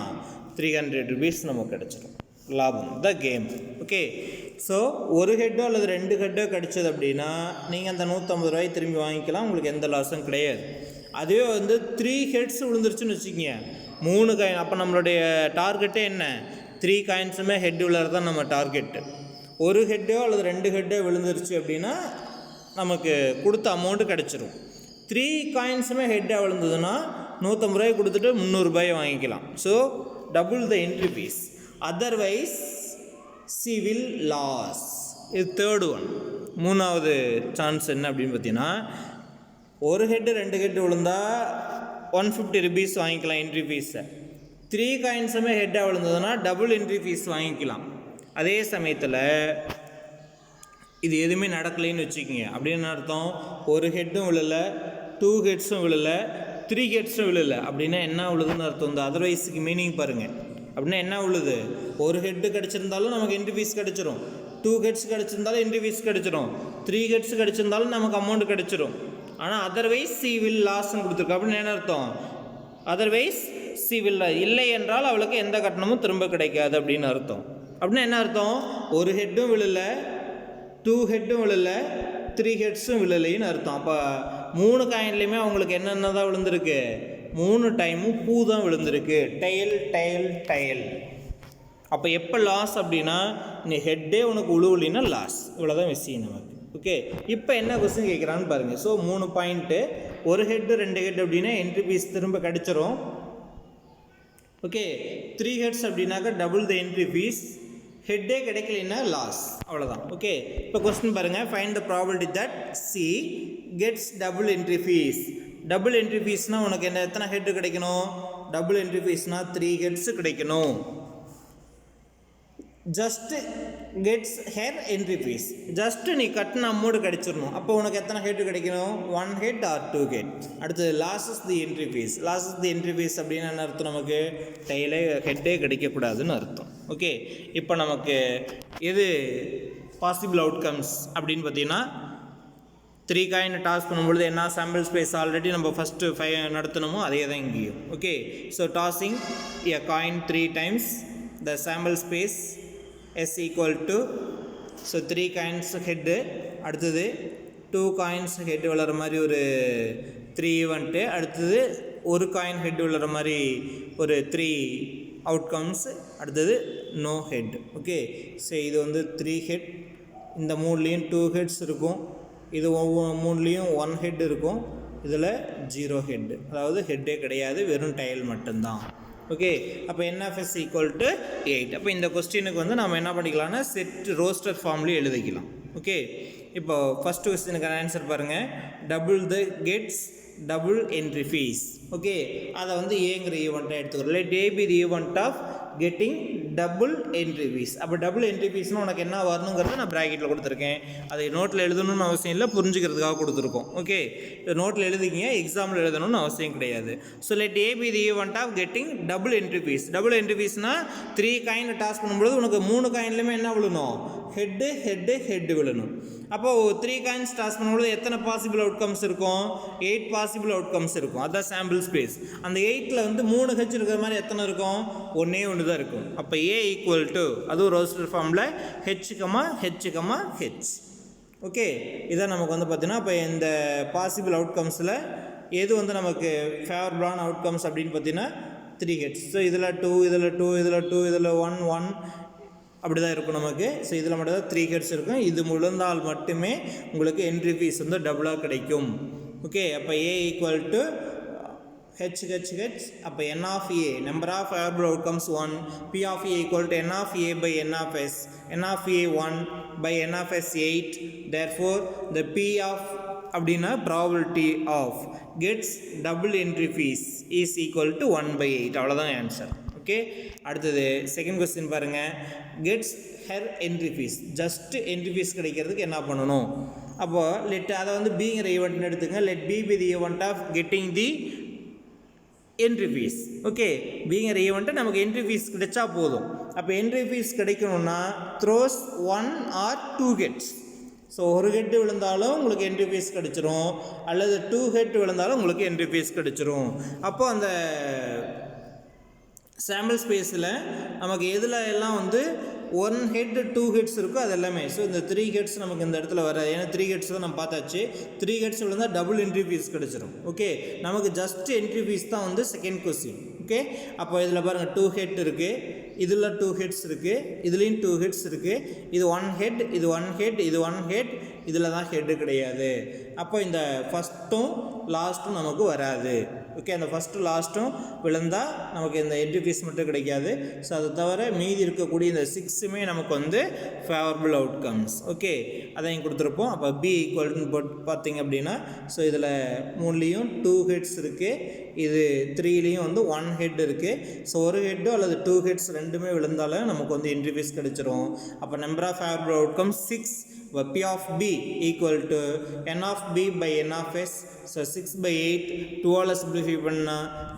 300 rupees நமக்கு கிடச்சிடும் லாபம். The game. ஓகே, ஸோ ஒரு ஹெட்டோ அல்லது 2 ஹெட்டோ கிடச்சது அப்படின்னா நீங்கள் அந்த 150 ரூபாய் திரும்பி வாங்கிக்கலாம், உங்களுக்கு எந்த லாஸும் கிடையாது. அதுவே வந்து 3 ஹெட்ஸ் விழுந்துருச்சுன்னு வச்சுக்கிங்க, 3 காயின். அப்போ நம்மளுடைய டார்கெட்டே என்ன, 3 காயின்ஸுமே ஹெட் விழுறது தான் நம்ம டார்கெட்டு. ஒரு ஹெட்டோ அல்லது 2 ஹெட்டோ விழுந்துருச்சு அப்படின்னா நமக்கு கொடுத்த அமௌண்ட்டு கிடச்சிரும். 3 காயின்ஸுமே ஹெட்டாக விழுந்ததுன்னா 150 ரூபாய் கொடுத்துட்டு 300 ரூபாயை வாங்கிக்கலாம். So double the entry fees, otherwise C will lose. இது தேர்ட் ஒன். 3வது சான்ஸ் என்ன அப்படின்னு பார்த்தீங்கன்னா ஒரு ஹெட்டு 2 ஹெட்டு விழுந்தால் 150 rupees வாங்கிக்கலாம் என்ட்ரி ஃபீஸை. 3 காயின்ஸுமே ஹெட்டாக விழுந்ததுன்னா டபுள் என்ட்ரி ஃபீஸ் வாங்கிக்கலாம். அதே சமயத்தில் இது எதுவுமே நடக்கலைன்னு வச்சுக்கோங்க, அப்படின்னு அர்த்தம் ஒரு ஹெட்டும் விழலை, 2 ஹெட்ஸும் விழலை, 3 ஹெட்ஸும் விழலை. அப்படின்னா என்ன விழுதுன்னு அர்த்தம், இந்த அதர்வைஸுக்கு மீனிங் பாருங்கள். அப்படின்னா என்ன விழுது, ஒரு ஹெட்டு கிடச்சிருந்தாலும் நமக்கு என்ட்ரி ஃபீஸ் கிடச்சிரும், 2 ஹெட்ஸ் கிடச்சிருந்தாலும் என்ட்ரி ஃபீஸ் கிடச்சிரும், 3 ஹெட்ஸ் கிடச்சிருந்தாலும் நமக்கு அமௌண்ட் கிடச்சிரும். ஆனால் அதர்வைஸ் சி வில் லாஸ்ன்னு கொடுத்துருக்கு. அப்படின்னு என்ன அர்த்தம், அதர்வைஸ் சி இல்லை என்றால் அவளுக்கு எந்த கட்டணமும் திரும்ப கிடைக்காது அப்படின்னு அர்த்தம். அப்படின்னா என்ன அர்த்தம்? ஒரு ஹெட்டும் விழல, 2 ஹெட்டும் விழல, 3 ஹெட்ஸும் விழலைன்னு அர்த்தம். அப்போ 3 காயின்லேயுமே அவங்களுக்கு என்னென்ன தான் விழுந்திருக்கு? 3 டைமும் பூ தான் விழுந்திருக்கு. Tail tail tail. அப்போ எப்போ லாஸ் அப்படின்னா, நீ ஹெட்டே உனக்கு உழுவுலின்னா லாஸ். இவ்வளோதான் விஷயம் நமக்கு. ஓகே, இப்போ என்ன கொஸ்டின் கேட்குறான்னு பாருங்கள். ஸோ 3 பாயிண்ட்டு, ஒரு ஹெட்டு 2 ஹெட் அப்படின்னா என்ட்ரி ஃபீஸ் திரும்ப கிடச்சிரும். ஓகே, 3 ஹெட்ஸ் அப்படின்னாக்கா டபுள் த என்ட்ரி ஃபீஸ். ஹெட்டே கிடைக்கலன்னா லாஸ். அவ்வளோதான். ஓகே, இப்போ கொஸ்டின் பாருங்கள். Find the probability that C gets double entry fees. Double entry ஃபீஸ்னால் உனக்கு என்ன எத்தனை ஹெட்டு கிடைக்கணும்? டபுள் என்ட்ரி ஃபீஸ்னால் 3 ஹெட்ஸு கிடைக்கணும். Just gets her entry fees. Just நீ கட்டின அமௌண்ட் கிடைச்சிடணும். அப்போ உனக்கு எத்தனை ஹெட் கிடைக்கணும்? 1 ஹெட் ஆர் 2 ஹெட். அடுத்தது லாஸஸ் தி என்ட்ரி ஃபீஸ். லாஸஸ் தி என்ட்ரி ஃபீஸ் அப்படின்னு என்ன அர்த்தம்? நமக்கு டெய்லே ஹெட்டே கிடைக்கக்கூடாதுன்னு அர்த்தம். ஓகே, இப்போ நமக்கு எது பாசிபிள் அவுட்கம்ஸ் அப்படின்னு பார்த்தீங்கன்னா, 3 காயின் டாஸ் பண்ணும்பொழுது என்ன சாம்பிள் ஸ்பேஸ் ஆல்ரெடி நம்ம ஃபஸ்ட்டு 5 நடத்தணுமோ அதே தான் இங்கேயும். Okay, so tossing a coin 3 times, the sample space s equal to, so 3 coins head. அடுத்தது 2 coins head விழுற மாதிரி ஒரு 3 event. அடுத்தது ஒரு காயின் ஹெட் விழுற மாதிரி ஒரு 3 அவுட்கம்ஸ். அடுத்தது நோ ஹெட். ஓகே, ஸோ இது வந்து 3 ஹெட். இந்த 3லேயும் 2 ஹெட்ஸ் இருக்கும். இது ஒவ்வொரு 3லேயும் 1 ஹெட் இருக்கும். இதில் 0 ஹெட், அதாவது ஹெட்டே கிடையாது, வெறும் டைல் மட்டும்தான். ஓகே, அப்போ NFS ஈக்குவல் டு 8. அப்போ இந்த கொஸ்டினுக்கு வந்து நம்ம என்ன பண்ணிக்கலாம்னா செட் ரோஸ்டர் ஃபார்ம்லேயே எழுதிக்கலாம். ஓகே, இப்போ ஃபஸ்ட்டு கொஸ்டினுக்கான ஆன்சர் பாருங்கள். Double the gets double entry fees. Okay, அதை வந்து ஏங்கிற ஈவெண்ட்டாக எடுத்துக்கிறோம். Let A be the event of getting double entry fees. அப்போ டபுள் என்ட்ரி ஃபீஸ்னால் உனக்கு என்ன வரணுங்கிறத நான் ப்ராக்கெட்டில் கொடுத்துருக்கேன். அதை நோட்டில் எழுதணும்னு அவசியம் இல்லை, புரிஞ்சுக்கிறதுக்காக கொடுத்துருக்கோம். ஓகே, நோட்டில் எழுதிக்கிங்க, எக்ஸாமில் எழுதணும்னு அவசியம் கிடையாது. So let A be the event of getting double entry fees. Double entry ஃபீஸ்னால் 3 காயின் டாஸ் பண்ணும்போது உனக்கு 3 காயின்லையுமே என்ன விழணும்? ஹெட்டு ஹெட்டு ஹெட்டு விழணும். அப்போது 3 காயின்ஸ் டாஸ் பண்ணும்போது எத்தனை பாசிபிள் அவுட்கம்ஸ் இருக்கும்? 8 பாசிபிள் அவுட்கம்ஸ் இருக்கும். அதுதான் சாம்பிள் ஸ்பேஸ். அந்த 8ல் வந்து 3 ஹெச் இருக்கிற மாதிரி எத்தனை இருக்கும்? ஒன்றே ஒன்று தான் இருக்கும். அப்போ ஏ ஈக்குவல் டு, அதுவும் ரோஸ்டர் ஃபார்மில் H comma H comma H. Okay, இதான் நமக்கு வந்து பார்த்தீங்கன்னா இப்போ இந்த பாசிபிள் அவுட்கம்ஸில் எது வந்து நமக்கு ஃபேவரபிளான அவுட்கம்ஸ் அப்படின்னு பார்த்தீங்கன்னா 3 ஹெட்ஸ். ஸோ இதில் 2, இதில் 2, இதில் 2, இதில் 1, 1 அப்படி தான் இருக்கும் நமக்கு. ஸோ இதில் மட்டும் தான் 3 ஹெட்ஸ் இருக்கும். இது விழுந்தால் மட்டுமே உங்களுக்கு என்ட்ரி ஃபீஸ் வந்து டபுளாக கிடைக்கும். ஓகே, அப்போ A equal to H H H. அப்போ என் of A, number of favourable outcomes 1, P of A equal to N of A by N of S, N of A 1 by N of S 8. Therefore the P of அப்படின்னா probability of gets double entry fees is equal to 1/8. அவ்வளோதான் answer. Okay, அடுத்தது second question பாருங்கள். Gets her entry fees. Just entry fees கிடைக்கிறதுக்கு என்ன பண்ணணும்? அப்போது let அதை வந்து பிங்கிற ஈவெண்ட்னு எடுத்துங்க. Let B be the event of getting the entry fees. Okay, பிங்கிற ஈவெண்ட்டை நமக்கு என்ட்ரி ஃபீஸ் கிடைச்சா போதும். அப்போ என்ட்ரி ஃபீஸ் கிடைக்கணும்னா த்ரோஸ் 1 ஆர் 2 ஹெட்ஸ். ஸோ ஒரு ஹெட்டு விழுந்தாலும் உங்களுக்கு என்ட்ரி ஃபீஸ் கிடச்சிரும், அல்லது 2 ஹெட் விழுந்தாலும் உங்களுக்கு என்ட்ரி ஃபீஸ் கிடச்சிரும். அப்போது அந்த சாம்பிள் ஸ்பேஸில் நமக்கு எதில் எல்லாம் வந்து 1 ஹெட் 2 ஹெட்ஸ் இருக்கும் அது எல்லாமே. ஸோ இந்த 3 ஹெட்ஸ் நமக்கு இந்த இடத்துல வராது. ஏன்னா 3 ஹெட்ஸ் தான் நம்ம பார்த்தாச்சு. 3 ஹெட்ஸ் விழுந்தால் டபுள் என்ட்ரி ஃபீஸ் கிடச்சிரும். ஓகே, நமக்கு ஜஸ்ட் என்ட்ரி ஃபீஸ் தான் வந்து செகண்ட் கொஸ்டின். ஓகே, அப்போ இதில் பாருங்கள் 2 ஹெட் இருக்குது, இதில் 2 ஹெட்ஸ் இருக்குது, இதுலேயும் 2 ஹெட்ஸ் இருக்குது. இது 1 ஹெட், இது 1 ஹெட், இது 1 ஹெட், இதில் தான் ஹெட்டு கிடையாது. அப்போ இந்த ஃபஸ்ட்டும் லாஸ்ட்டும் நமக்கு வராது. ஓகே, அந்த ஃபஸ்ட்டு லாஸ்ட்டும் விழுந்தால் நமக்கு இந்த என்ட்ரி ஃபீஸ் மட்டும் கிடைக்காது. ஸோ அதை தவிர மீதி இருக்கக்கூடிய இந்த 6மே நமக்கு வந்து ஃபேவரபிள் அவுட்கம்ஸ். ஓகே, அதையும் கொடுத்துருப்போம். அப்போ பி ஈக்குவல்னு போட்டு பார்த்தீங்க அப்படின்னா, ஸோ இதில் 3லேயும் 2 ஹெட்ஸ் இருக்குது, இது 3லேயும் வந்து 1 ஹெட் இருக்குது. ஸோ ஒரு ஹெட்டோ அல்லது 2 ஹெட்ஸ் ரெண்டுமே விழுந்தாலும் நமக்கு வந்து என்ட்ரி ஃபீஸ் கிடைச்சிரும். அப்போ number of favourable outcomes 6. P of B equal to n of B by n of S. So 6/8, 2 simplify பண்ணா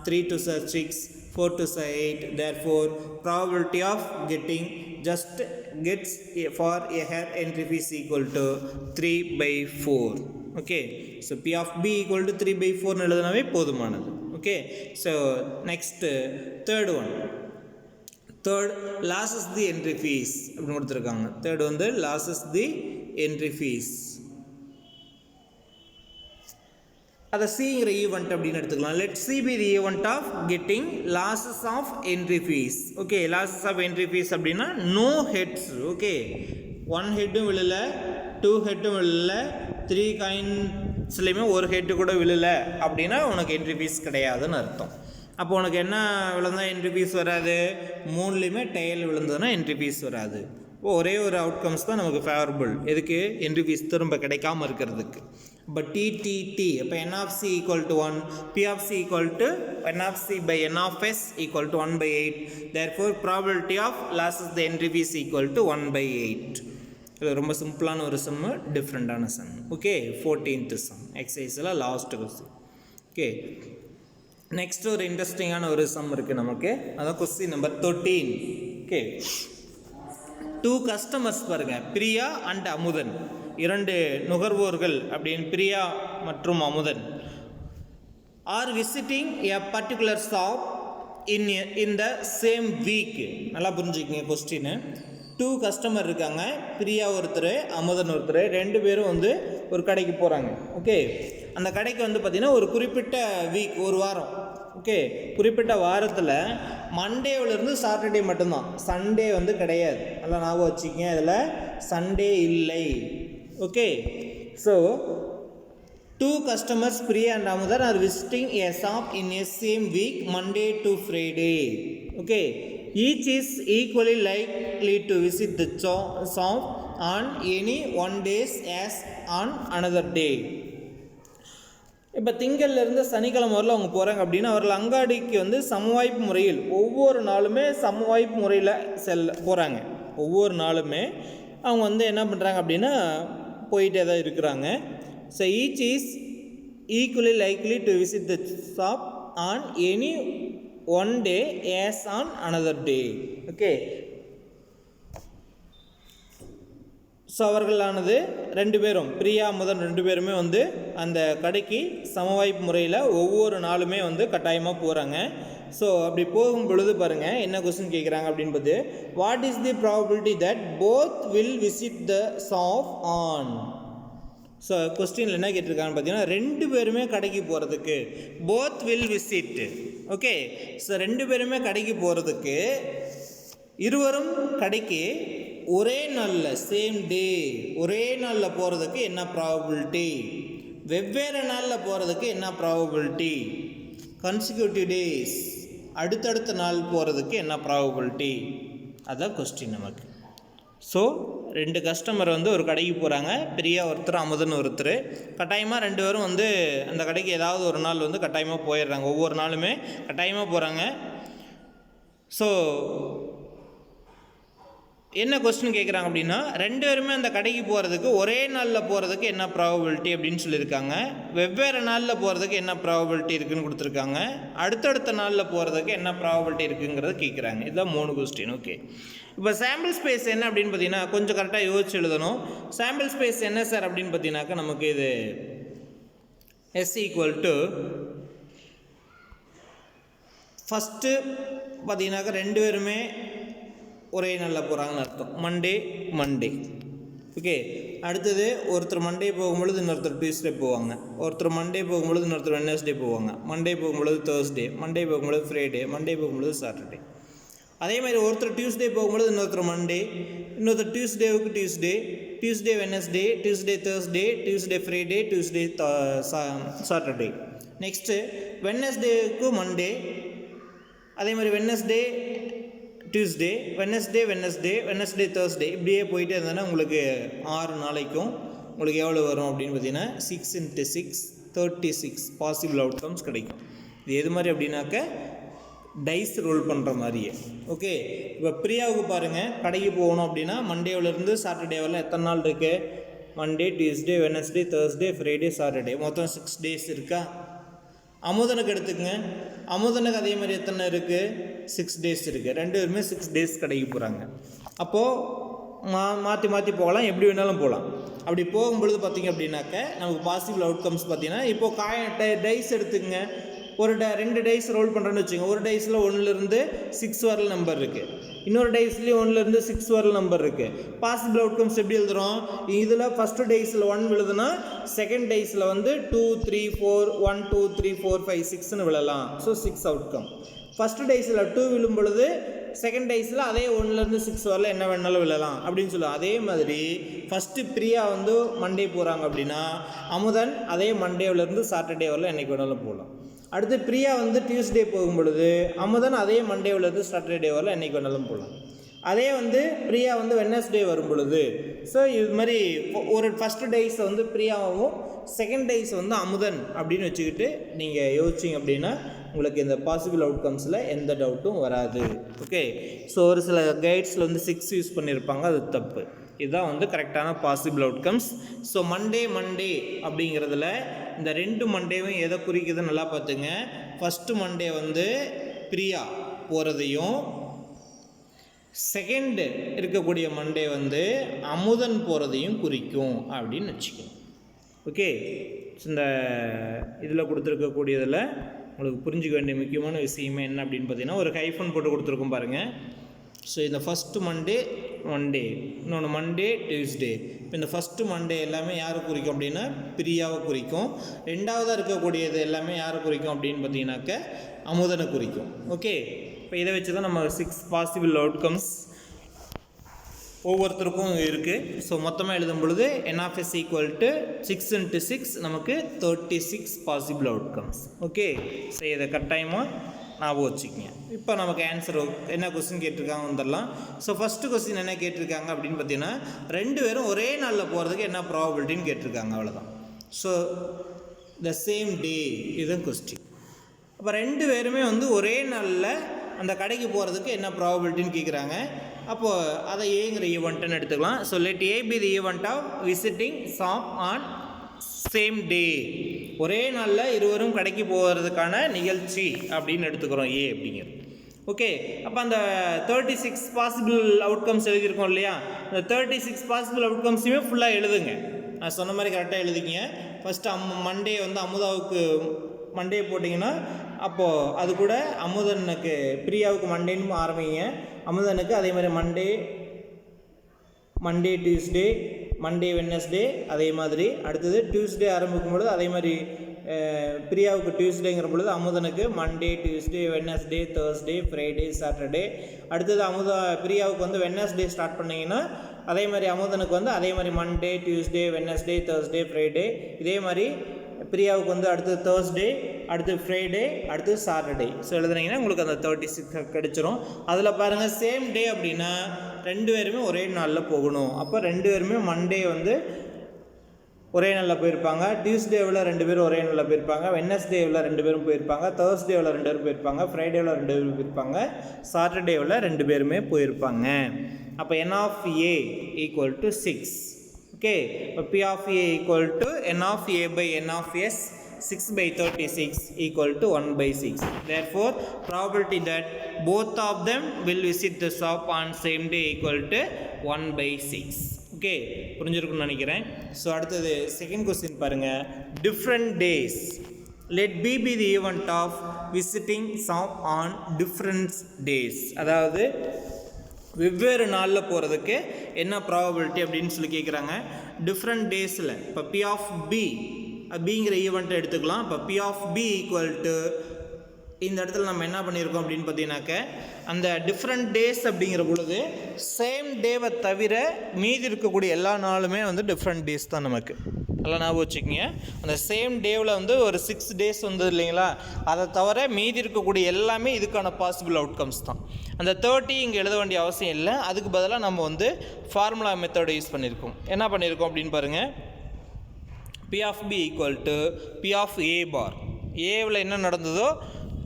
3 to 6, 4 to 8. Therefore probability of getting just gets for a hair entry fees equal to 3/4. Okay, so P of B equal to 3/4 எழுதுனாவே போதுமானது. Okay. So next third one, third losses தி entry fees அப்படின்னு கொடுத்துருக்காங்க. Third வந்து losses தி entry fees. அதை சிங்கிற event அப்படின்னு எடுத்துக்கலாம். Let C be the event of getting losses of entry fees. Okay, losses of entry fees அப்படின்னா no heads. Okay, 1 ஹெட்டும் விழல, 2 ஹெட்டும் விழல, 3 காயின்ஸ்லையுமே ஒரு ஹெட்டு கூட விழல அப்படின்னா உனக்கு என்ட்ரி ஃபீஸ் கிடையாதுன்னு அர்த்தம். அப்போ உனக்கு என்ன விழுந்தா என்ட்ரி ஃபீஸ் வராது? 3லையுமே டெய்ல் விழுந்ததுன்னா என்ட்ரி ஃபீஸ் வராது. இப்போ ஒரே ஒரு அவுட்கம்ஸ் தான் நமக்கு ஃபேவரபிள். எதுக்கு? என்ட்ரி ஃபீஸ் திரும்ப கிடைக்காமல் இருக்கிறதுக்கு. இப்போ டி அப்போ n of c equal to 1, p of c equal to n of c by n of s equal to 1/8. Therefore probability of losses the entry fees equal to 1/8. இது ரொம்ப சிம்பிளான ஒரு sum, டிஃப்ரெண்டான சம். ஓகே, 14th சம் எக்ஸசைஸில் last question. Okay, next ஒரு இன்ட்ரெஸ்டிங்கான ஒரு some இருக்குது நமக்கு. அதான் கொஸ்டின் நம்பர் 13. ஓகே, 2 கஸ்டமர்ஸ் பாருங்கள், பிரியா அண்ட் அமுதன், 2 நுகர்வோர்கள் அப்படின்னு பிரியா மற்றும் Amudhan are visiting a particular shop in the same week. நல்லா புரிஞ்சுக்கிங்க கொஸ்டின். 2 கஸ்டமர் இருக்காங்க, பிரியா ஒருத்தர் அமுதன் ஒருத்தர், 2 பேரும் வந்து ஒரு கடைக்கு போகிறாங்க. ஓகே, அந்த கடைக்கு வந்து பார்த்திங்கன்னா ஒரு குறிப்பிட்ட வீக், ஒரு வாரம். ஓகே, குறிப்பிட்ட வாரத்தில் மண்டேவிலேருந்து சாட்டர்டே மட்டும்தான், சண்டே வந்து கிடையாது. நல்லா ஞாபகம் வச்சுக்கிங்க, அதில் சண்டே இல்லை. Okay, so 2 customers Priya and Amudar are visiting a shop in a same week, Monday to Friday. Okay, each is equally likely to visit the shop on any one day as on another day. இப்போ திங்கள்லேருந்து சனிக்கிழமை வரல அவங்க போகிறாங்க அப்படின்னா அவர்கள் அங்காடிக்கு வந்து சமவாய்ப்பு முறையில் ஒவ்வொரு நாளுமே சமவாய்ப்பு முறையில் போகிறாங்க. ஒவ்வொரு நாளுமே அவங்க வந்து என்ன பண்ணுறாங்க அப்படின்னா போயிட்டே தான் இருக்கிறாங்க. So each is equally likely to visit the shop on any one day as on another day. Okay, so அவர்களானது 2 பேரும், பிரியா முதல் 2 பேருமே வந்து அந்த கடைக்கு சமவாய்ப்பு முறையில் ஒவ்வொரு நாளுமே வந்து கட்டாயமாக போகிறாங்க. ஸோ அப்படி போகும் பொழுது பாருங்கள் என்ன கொஸ்டின் கேட்குறாங்க அப்படின்னு பார்த்து, what is the probability that both will visit the shop on. So கொஸ்டினில் என்ன கேட்டிருக்காங்கன்னு பார்த்தீங்கன்னா 2 பேருமே கடைக்கு போகிறதுக்கு, both will visit. Okay, so 2 பேருமே கடைக்கு போகிறதுக்கு, இருவரும் கடைக்கு ஒரே நாளில் சேம் டே ஒரே நாளில் போகிறதுக்கு என்ன ப்ராபபிலிட்டி, வெவ்வேறு நாளில் போகிறதுக்கு என்ன ப்ராபபிலிட்டி, கன்சிக்யூட்டிவ் டேஸ் அடுத்தடுத்த நாள் போகிறதுக்கு என்ன ப்ராபபிலிட்டி, அதுதான் கொஸ்டின் நமக்கு. ஸோ 2 கஸ்டமர் வந்து ஒரு கடைக்கு போகிறாங்க, பிரியா ஒருத்தர் அமுதன் ஒருத்தர். கட்டாயமாக 2 பேரும் வந்து அந்த கடைக்கு ஏதாவது ஒரு நாள் வந்து கட்டாயமாக போயிடுறாங்க, ஒவ்வொரு நாளுமே கட்டாயமாக போகிறாங்க. ஸோ என்ன கொஸ்டின் கேட்குறாங்க அப்படின்னா 2 பேருமே அந்த கடைக்கு போகிறதுக்கு ஒரே நாளில் போகிறதுக்கு என்ன ப்ராபபிலிட்டி அப்படின்னு சொல்லியிருக்காங்க, வெவ்வேறு நாளில் போகிறதுக்கு என்ன ப்ராபபிலிட்டி இருக்குதுன்னு கொடுத்துருக்காங்க, அடுத்தடுத்த நாளில் போகிறதுக்கு என்ன ப்ராபபிலிட்டி இருக்குங்கிறத கேட்குறாங்க. இதுதான் 3 கொஸ்டின். ஓகே, இப்போ சாம்பிள் ஸ்பேஸ் என்ன அப்படின்னு பார்த்தீங்கன்னா கொஞ்சம் கரெக்டாக யோசிச்சு எழுதணும். சாம்பிள் ஸ்பேஸ் என்ன சார் அப்படின்னு பார்த்தீங்கன்னாக்கா நமக்கு இது S ஈக்குவல் டு ஃபஸ்ட்டு பார்த்தீங்கன்னாக்கா 2 பேருமே ஒரே நாளில் போகிறாங்கன்னு அர்த்தம், மண்டே. ஓகே, அடுத்தது ஒருத்தர் மண்டே போகும்பொழுது இன்னொருத்தர் டியூஸ்டே போவாங்க, ஒருத்தர் மண்டே போகும்பொழுது இன்னொருத்தர் வெட்னஸ்டே போவாங்க, மண்டே போகும்பொழுது தேர்ஸ்டே, மண்டே போகும்பொழுது ஃப்ரைடே, மண்டே போகும்பொழுது சாட்டர்டே. அதே மாதிரி ஒருத்தர் டியூஸ்டே போகும்பொழுது இன்னொருத்தர் மண்டே, இன்னொருத்தர் டியூஸ்டேவுக்கு Tuesday Wednesday, Tuesday Thursday, Tuesday Friday, Tuesday Saturday. Next வெட்னஸ்டேவுக்கு மண்டே, அதே மாதிரி வெட்னஸ்டே டியூஸ்டே, வெட்னஸ்டே தேர்ஸ்டே, இப்படியே போயிட்டே இருந்தாலும் உங்களுக்கு 6 நாளைக்கும் உங்களுக்கு எவ்வளோ வரும் அப்படின்னு பார்த்தீங்கன்னா 6 × 6 36 பாசிபிள் அவுட்கம்ஸ் கிடைக்கும். இது எது மாதிரி அப்படின்னாக்க டைஸ் ரோல் பண்ணுற மாதிரியே. ஓகே, இப்போ பிரியாவுக்கு பாருங்கள் கடைக்கு போகணும் அப்படின்னா மண்டேவிலேருந்து சாட்டர்டே வரலாம் எத்தனை நாள் இருக்குது, Monday, Tuesday, Wednesday, Thursday, Friday, Saturday, மொத்தம் 6 டேஸ் இருக்கா. அமுதனுக்கு எடுத்துக்கங்க, அமுதனுக்கு அதே மாதிரி எத்தனை இருக்குது, 6 டேஸ் இருக்குது. 2 பேருமே 6 டேஸ் கடைக்கு போகிறாங்க. அப்போது மாற்றி போகலாம், எப்படி வேணாலும் போகலாம். அப்படி போகும்பொழுது பார்த்திங்க அப்படின்னாக்க நமக்கு பாசிபிள் அவுட்கம்ஸ் பார்த்திங்கன்னா இப்போது டைஸ் எடுத்துக்கங்க, ரெண்டு டைஸ் ரோல் பண்ணுறேன்னு வச்சுக்கோங்க. ஒரு டைஸில் 1லேருந்து 6 வரல நம்பர் இருக்குது, இன்னொரு டைஸ்லேயும் 1லேருந்து 6 வரல நம்பர் இருக்குது. பாசிபிள் அவுட்கம்ஸ் எப்படி எழுதுகிறோம்? இதில் ஃபஸ்ட்டு டைஸில் 1 விழுதுன்னா செகண்ட் டைஸில் வந்து 2 3 4 1 2 3 4 5 6ன்னு விழலாம். So 6 outcome. ஃபஸ்ட்டு டைஸில் 2 விழும் பொழுது செகண்ட் டைஸில் அதே 1லேருந்து 6 வரல என்ன வேணாலும் விழலாம் அப்படின்னு சொல்லுவோம். அதே மாதிரி ஃபஸ்ட்டு பிரியா வந்து மண்டே போகிறாங்க அப்படின்னா அமுதன் அதே மண்டேவிலேருந்து சாட்டர்டே வரல என்றைக்கு வேணாலும் போகலாம். அடுத்து பிரியா வந்து டியூஸ்டே போகும் பொழுது அமுதன் அதே மண்டேவிலேருந்து சாட்டர்டே வரல என்றைக்கு வேணாலும் போகலாம். அதே வந்து பிரியா வந்து வெட்னஸ்டே வரும் பொழுது ஸோ இது மாதிரி ஒரு ஃபஸ்ட்டு டைஸை வந்து பிரியாவும் செகண்ட் டைஸ் வந்து அமுதன் அப்படின்னு வச்சுக்கிட்டு நீங்கள் யோசிச்சிங்க அப்படின்னா உங்களுக்கு இந்த பாசிபிள் அவுட்கம்ஸில் எந்த டவுட்டும் வராது. ஓகே, ஸோ ஒரு சில கைட்ஸில் வந்து 6 யூஸ் பண்ணியிருப்பாங்க, அது தப்பு. இதுதான் வந்து கரெக்டான பாசிபிள் அவுட்கம்ஸ். ஸோ மண்டே அப்படிங்கிறதுல இந்த 2 மண்டேவும் எதை குறிக்குதுன்னு நல்லா பார்த்துங்க. ஃபஸ்ட்டு மண்டே வந்து பிரியா போகிறதையும் செகண்டு இருக்கக்கூடிய மண்டே வந்து அமுதன் போகிறதையும் குறிக்கும் அப்படின்னு வச்சுக்கணும். ஓகே, இந்த இதில் கொடுத்துருக்கக்கூடியதில் உங்களுக்கு புரிஞ்சிக்க வேண்டிய முக்கியமான விஷயமே என்ன அப்படின்னு பார்த்தீங்கன்னா ஒரு ஹைஃபன் போட்டு கொடுத்துருக்கோம் பாருங்கள். ஸோ இந்த ஃபஸ்ட்டு மண்டே இன்னொன்று மண்டே டியூஸ்டே. இப்போ இந்த ஃபஸ்ட்டு மண்டே எல்லாமே யாரை குறிக்கும் அப்படின்னா பிரியாவை குறிக்கும். ரெண்டாவதாக இருக்கக்கூடியது எல்லாமே யாரை குறிக்கும் அப்படின்னு பார்த்தீங்கன்னாக்க அமுதனை குறிக்கும். ஓகே, இப்போ இதை வச்சு தான் நம்ம 6 பாசிபிள் அவுட்கம்ஸ் ஒவ்வொருத்தருக்கும் இருக்குது. ஸோ மொத்தமாக எழுதும் பொழுது NF = 6 × 6 நமக்கு 36 பாசிபிள் அவுட்கம்ஸ். ஓகே, ஸோ இதை கட்டாயமாக ஞாபகம் வச்சுக்கோங்க. இப்போ நமக்கு ஆன்சர் என்ன கொஸ்டின் கேட்டிருக்காங்க வந்துடலாம். ஸோ ஃபஸ்ட்டு கொஸ்டின் என்ன கேட்டிருக்காங்க அப்படின்னு பார்த்தீங்கன்னா 2 பேரும் ஒரே நாளில் போகிறதுக்கு என்ன ப்ராபபிலிட்டின்னு கேட்டிருக்காங்க, அவ்வளோதான். ஸோ த சேம் டே இதுதான் கொஸ்டின். அப்போ 2 பேருமே வந்து ஒரே நாளில் அந்த கடைக்கு போகிறதுக்கு என்ன ப்ராபபிலிட்டின்னு கேட்குறாங்க. அப்போது அதை ஏங்கிற ஈவெண்ட்டுன்னு எடுத்துக்கலாம். So let A be the event of visiting shop on same day. ஒரே நாளில் இருவரும் கடைக்கு போகிறதுக்கான நிகழ்ச்சி அப்படின்னு எடுத்துக்கிறோம் ஏ அப்படிங்கிறது. ஓகே, அப்போ அந்த 36 பாசிபிள் அவுட்கம்ஸ் எழுதியிருக்கோம் இல்லையா, அந்த 36 பாசிபிள் அவுட்கம்ஸையுமே ஃபுல்லாக எழுதுங்க. நான் சொன்ன மாதிரி கரெக்டாக எழுதிக்கிங்க. ஃபஸ்ட்டு மண்டே வந்து அமுதாவுக்கு மண்டே போட்டிங்கன்னா அப்போது அது கூட அமுதனுக்கு பிரியாவுக்கு மண்டேன்னு ஆரம்பிங்க. அமுதனுக்கு அதே மாதிரி மண்டே டியூஸ்டே, மண்டே வெட்னஸ்டே, அதே மாதிரி அடுத்தது டியூஸ்டே ஆரம்பிக்கும் பொழுது அதே மாதிரி பிரியாவுக்கு டியூஸ்டேங்கிற பொழுது அமுதனுக்கு Monday Tuesday Wednesday Thursday Friday Saturday. அடுத்தது பிரியாவுக்கு வந்து வெட்னஸ்டே ஸ்டார்ட் பண்ணிங்கன்னா அதே மாதிரி அமுதனுக்கு வந்து அதே மாதிரி Monday Tuesday Wednesday Thursday Friday. இதே மாதிரி பிரியாவுக்கு வந்து அடுத்தது தேர்ஸ்டே, அடுத்து ஃப்ரைடே, அடுத்து சாட்டர்டே. ஸோ எழுதுனீங்கன்னா உங்களுக்கு அந்த 36 கிடச்சிரும். அதில் பாருங்கள் சேம் டே அப்படின்னா 2 பேருமே ஒரே நாளில் போகணும். அப்போ 2 பேருமே மண்டே வந்து ஒரே நாளில் போயிருப்பாங்க, டியூஸ்டேவில் 2 பேரும் ஒரே நாளில் போயிருப்பாங்க, வெட்னஸ்டேவில் 2 பேரும் போயிருப்பாங்க, தேர்ஸ்டேவில் 2 பேரும் போயிருப்பாங்க, ஃப்ரைடேவில் 2 பேரும் போயிருப்பாங்க, சாட்டர்டேவில் 2 பேருமே போயிருப்பாங்க. அப்போ NA = 6. ஓகே, இப்போ P(a) = NA/N(s) 6/36 = 1/6. Therefore, probability that both of them will visit the shop on same day = 1/6. Okay, புரிஞ்சிருக்குன்னு நினைக்கிறேன். ஸோ அடுத்தது செகண்ட் கொஸ்டின் பாருங்கள். Different days. Let B be the event of visiting shop on different days. அதாவது வெவ்வேறு நாளில் போகிறதுக்கு என்ன probability அப்படின்னு சொல்லி கேட்குறாங்க. டிஃப்ரெண்ட் டேஸில் இப்போ பிங்கிற ஈவெண்ட்டை எடுத்துக்கலாம். இப்போ P(b) இந்த இடத்துல நம்ம என்ன பண்ணியிருக்கோம் அப்படின்னு பார்த்தீங்கன்னாக்க அந்த டிஃப்ரெண்ட் டேஸ் அப்படிங்கிற பொழுது சேம் டேவை தவிர மீதி இருக்கக்கூடிய எல்லா நாளுமே வந்து டிஃப்ரெண்ட் டேஸ் தான். நமக்கு நல்லா ஞாபகம் வச்சுக்கோங்க. அந்த சேம் டேவில் வந்து ஒரு 6 டேஸ் வந்தது இல்லைங்களா, அதை தவிர மீதி இருக்கக்கூடிய எல்லாமே இதுக்கான பாசிபிள் அவுட்கம்ஸ் தான். அந்த 30 இங்கே எழுத வேண்டிய அவசியம் இல்லை. அதுக்கு பதிலாக நம்ம வந்து ஃபார்முலா மெத்தடை யூஸ் பண்ணியிருக்கோம். என்ன பண்ணியிருக்கோம் அப்படின்னு பாருங்கள். P(b) = P(a)(bar). ஏவில் என்ன நடந்ததோ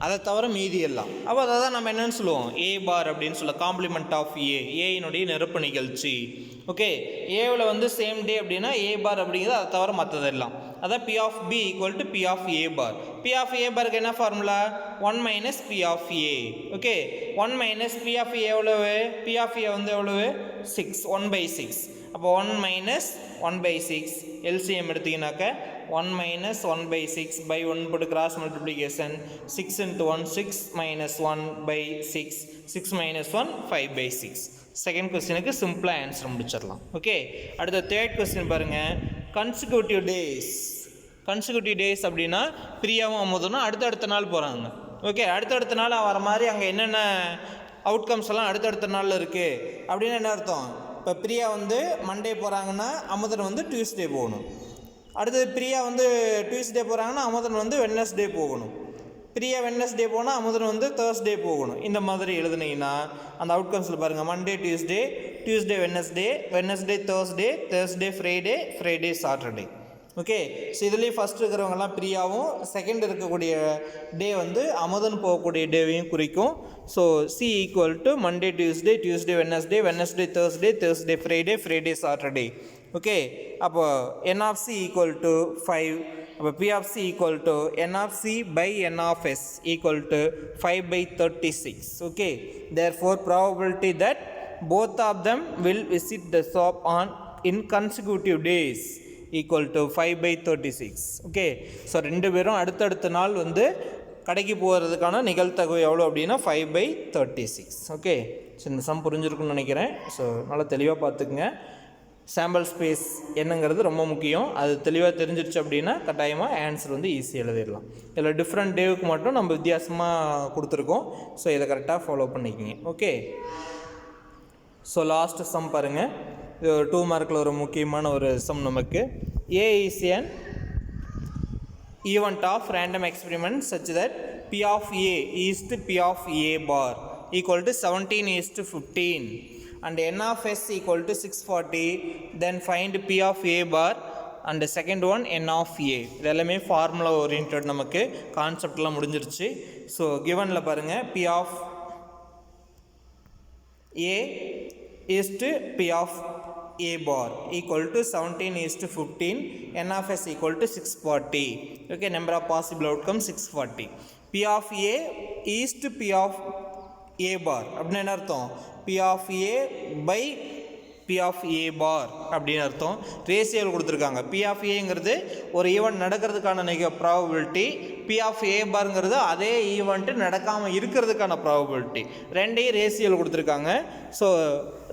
அதை தவிர மீதி எல்லாம். அப்போ அதை தான் நம்ம என்னென்னு சொல்லுவோம், A(bar) அப்படின்னு சொல்ல, காம்ப்ளிமெண்ட் ஆஃப் ஏயினுடைய நிரப்பு நிகழ்ச்சி. ஓகே, ஏவில் வந்து சேம் டே அப்படின்னா A(bar) அப்படிங்கிறது அதை தவிர மற்றதெல்லாம். அதான் P(b) = P(a)(bar). P(a)(bar)க்கு என்ன ஃபார்முலா? 1 - P(a). ஓகே, 1 - P(a) எவ்வளவு? P(a) வந்து எவ்வளவு? 6, 1/6. அப்போ 1 மைனஸ் 1/6 எல்சிஎம் எடுத்திங்கனாக்க 1 மைனஸ் 1/6 பை 1 போட்டு cross multiplication 6 into 1 6 minus 1/6 6 minus 1 5/6. Second கொஸ்டினுக்கு சிம்பிளாக ஆன்சர் முடிச்சிடலாம். ஓகே, அடுத்த தேர்ட் கொஸ்டின் பாருங்கள். கன்சிக்யூட்டிவ் டேஸ் அப்படின்னா பிரியாவும் அமுதனும் அடுத்தடுத்த நாள் போகிறாங்க. ஓகே, அடுத்தடுத்த நாள் வர மாதிரி அங்கே என்னென்ன அவுட்கம்ஸ் எல்லாம் அடுத்தடுத்த நாளில் இருக்குது அப்படின்னு என்ன அர்த்தம்? இப்போ பிரியா வந்து மண்டே போகிறாங்கன்னா அமுதன் வந்து டியூஸ்டே போகணும். அடுத்தது பிரியா வந்து டியூஸ்டே போகிறாங்கன்னா அமுதன் வந்து வெட்னஸ்டே போகணும். பிரியா வெட்னஸ்டே போனால் அமுதன் வந்து தேர்ஸ்டே போகணும். இந்த மாதிரி எழுதுனீங்கன்னா அந்த அவுட்கம்ஸில் பாருங்கள், Monday Tuesday, Tuesday Wednesday, Wednesday Thursday, Thursday Friday, Friday Saturday. Okay, so இதுலேயும் ஃபஸ்ட் இருக்கிறவங்கலாம் பிரியாவும், செகண்ட் இருக்கக்கூடிய டே வந்து அமுதன் போகக்கூடிய டேவையும் குறிக்கும். So C equal to Monday Tuesday, Tuesday Wednesday, Wednesday Thursday, Thursday Friday, Friday Saturday. Okay, அப்போ என் ஆஃப் சி ஈக்குவல் டு 5. அப்போ p of C equal to N of C by N of S equal to 5/36. Okay, therefore probability that both of them will visit the shop in consecutive days equal to 5/36. Okay, so ரெண்டு பேரும் அடுத்தடுத்த நாள் வந்து கடைக்கு போகிறதுக்கான நிகழ்தகவு எவ்வளோ அப்படின்னா 5/36. ஓகே, ஸோ இந்த சம் புரிஞ்சிருக்குன்னு நினைக்கிறேன். ஸோ நல்லா தெளிவாக பார்த்துக்குங்க. சாம்பிள் ஸ்பேஸ் என்னங்கிறது ரொம்ப முக்கியம். அது தெளிவாக தெரிஞ்சிருச்சு அப்படின்னா கட்டாயமாக ஆன்சர் வந்து ஈஸியாக எழுதிடலாம். இதில் டிஃப்ரெண்ட் டேவுக்கு மட்டும் நம்ம வித்தியாசமாக கொடுத்துருக்கோம். ஸோ இதை கரெக்டாக ஃபாலோ பண்ணிக்கிங்க. ஓகே, ஸோ லாஸ்ட் சம் பாருங்கள். இது ஒரு 2 மார்க்கில் ஒரு முக்கியமான ஒரு சம் நமக்கு. A is an event of random experiment such that P of A is to P of A bar equal to 17:15 and N of S equal to 640. Then find P of A bar and the second one N of A. இதெல்லாமே formula orient நமக்கு கான்செப்ட்லாம் முடிஞ்சிருச்சு. So கிவனில் பாருங்கள், P of A is to P of A bar equal to 17:15, N of S equal to 640. Okay, number of possible outcomes 640. P of A is to P of A bar அப்படின்னு என்ன அர்த்தம்? P of A by P of A bar அப்படின்னு அர்த்தம். ரேஷியோவில் கொடுத்துருக்காங்க. P of Aங்கிறது ஒரு event நடக்கிறதுக்கான probability, P of A பார்ங்கிறது அதே ஈவெண்ட்டு நடக்காமல் இருக்கிறதுக்கான ப்ராபபிலிட்டி. ரெண்டையும் ரேஷியோவில் கொடுத்துருக்காங்க. ஸோ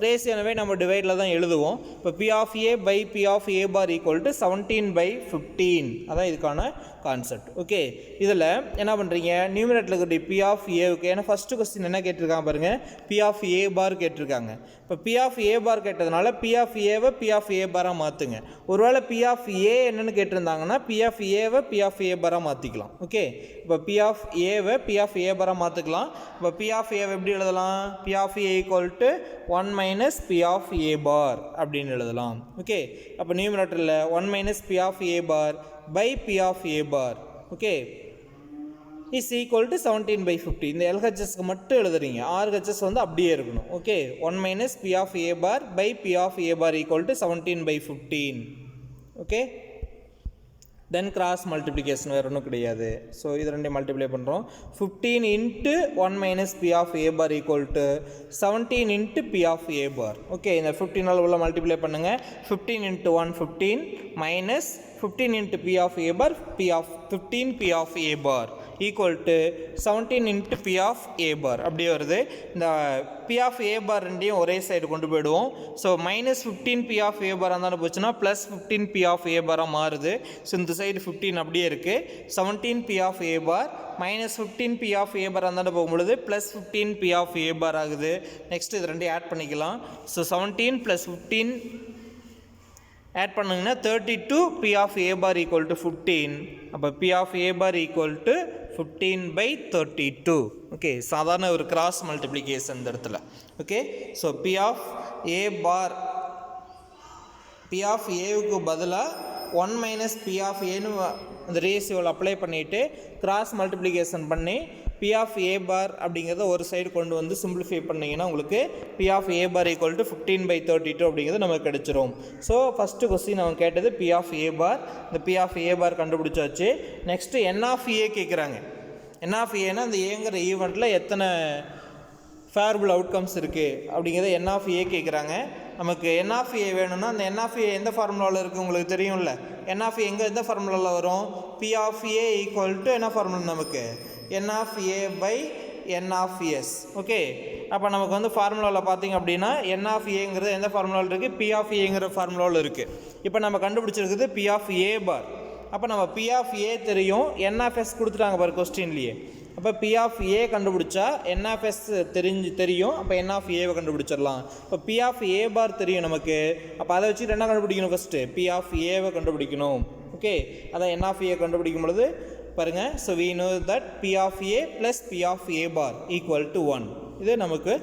ரேஷியோவே நம்ம டிவைடில் தான் எழுதுவோம். இப்போ P of A by P of A bar equal to 17/15. அதான் இதுக்கான கான்செப்ட். ஓகே, இதில் என்ன பண்ணுறீங்க, நியூமரேட்டரில் இருக்கிற P of Aவுக்கு, ஏன்னா ஃபஸ்ட்டு கொஸ்டின் என்ன கேட்டிருக்காங்க பாருங்கள், P of A bar கேட்டிருக்காங்க. இப்போ P of A bar கேட்டதுனால P of Aவை P of A பாராக மாற்றுங்க. ஒருவேளை P of A என்னென்னு கேட்டிருந்தாங்கன்னா P of Aவை P of A பாராக மாற்றிக்கலாம். ஓகே, இப்போ P of Aவை P of A பாராக மாற்றிக்கலாம். இப்போ P of Aவை எப்படி எழுதலாம்? P of A equal to 1 minus P of A bar அப்படின்னு எழுதலாம். ஓகே, அப்போ நியூமரேட்டரில் 1 minus P of A bar by P of A bar, okay, is equal to 17/15. இந்த LHSக்கு மட்டும் எழுதுறீங்க, RHS வந்து அப்படியே இருக்கணும். Okay, 1 minus P of A bar by P of A bar equal to 17/15. Okay, then cross multiplication வேறு ஒன்றும் கிடையாது. So இது ரெண்டையும் மல்டிப்ளை பண்ணுறோம். 15 into 1 minus P of A bar equal to 17 into P of A bar. Okay, இந்த 15 உள்ள multiply பண்ணுங்கள். 15 into 1 15 minus 15 into P of A bar, P of 15 P of A bar equal to 17 into P of A bar அப்படியே வருது. இந்த P of A bar ரெண்டையும் ஒரே side கொண்டு போயிடுவோம். So -15 P of A bar இருந்தாலும் போச்சுன்னா +15 P of A bar மாறுது. ஸோ இந்த சைடு 15 அப்படியே இருக்குது. 17 P of A bar -15 P of A bar இருந்தாலும் போகும்பொழுது +15 P of A bar ஆகுது. நெக்ஸ்ட் இது ரெண்டையும் ஆட் பண்ணிக்கலாம். ஸோ 17 + 15 ஆட் பண்ணுங்கன்னா 32 P of A bar equal to 15. அப்போ P of A bar equal to 15/32. Okay, சாதாரண ஒரு கிராஸ் மல்டிப்ளிகேஷன் இந்த இடத்துல. Okay, so P of A bar, P of Aவுக்கு பதிலாக 1 minus P of Aன்னு அந்த ரேஷியோவில் அப்ளை பண்ணிவிட்டு கிராஸ் மல்டிப்ளிகேஷன் பண்ணி P of A bar அப்படிங்கிறத ஒரு சைடு கொண்டு வந்து சிம்பிளிஃபை பண்ணிங்கன்னா உங்களுக்கு P of A bar equal to 15/32 அப்படிங்கிறது நமக்கு கிடச்சிரும். ஸோ ஃபஸ்ட்டு கொஸ்டின் அவங்க கேட்டது P of A bar. இந்த P of A bar கண்டுபிடிச்சாச்சு. நெக்ஸ்ட்டு N of A கேட்குறாங்க. N of Aனா அந்த ஏங்கிற ஈவெண்ட்டில் எத்தனை ஃபேவரபிள் அவுட்கம்ஸ் இருக்குது அப்படிங்கிறத N of A கேட்குறாங்க. நமக்கு n ஆஃப் ஏ வேணும்னா அந்த n ஆஃப் ஏ எந்த ஃபார்முலாவில் இருக்குது உங்களுக்கு தெரியும்ல. n ஆஃப் ஏ எந்த ஃபார்முலாவில் வரும்? p of A equal to என்ன ஃபார்முலா நமக்கு? n of A by n of S. Okay, அப்போ நமக்கு வந்து ஃபார்முலாவில் பார்த்தீங்க அப்படின்னா n ஆஃப் ஏங்கிறது எந்த ஃபார்முலாவில் இருக்குது? p ஆஃப் ஏங்கிற ஃபார்முலாவில் இருக்குது. இப்போ நம்ம கண்டுபிடிச்சிருக்குது p ஆஃப் ஏ பார். அப்போ நம்ம p ஆஃப் ஏ தெரியும், n ஆஃப் எஸ் கொடுத்துட்டாங்க பாரு கொஸ்டின்லேயே. அப்போ p ஆஃப் ஏ கண்டுபிடிச்சா n ஆஃப் எஸ் தெரியும், அப்போ n ஆஃப் ஏவை கண்டுபிடிச்சிடலாம். இப்போ p ஆஃப் ஏ பார் தெரியும் நமக்கு, அப்போ அதை வச்சுட்டு என்ன கண்டுபிடிக்கணும்? ஃபஸ்ட்டு p ஆஃப் ஏவை கண்டுபிடிக்கணும். ஓகே, அதான் n ஆஃப் ஏ கண்டுபிடிக்கும் பொழுது பாருங்கள். So we know that p of A plus p of A bar equal to 1. இது நமக்கு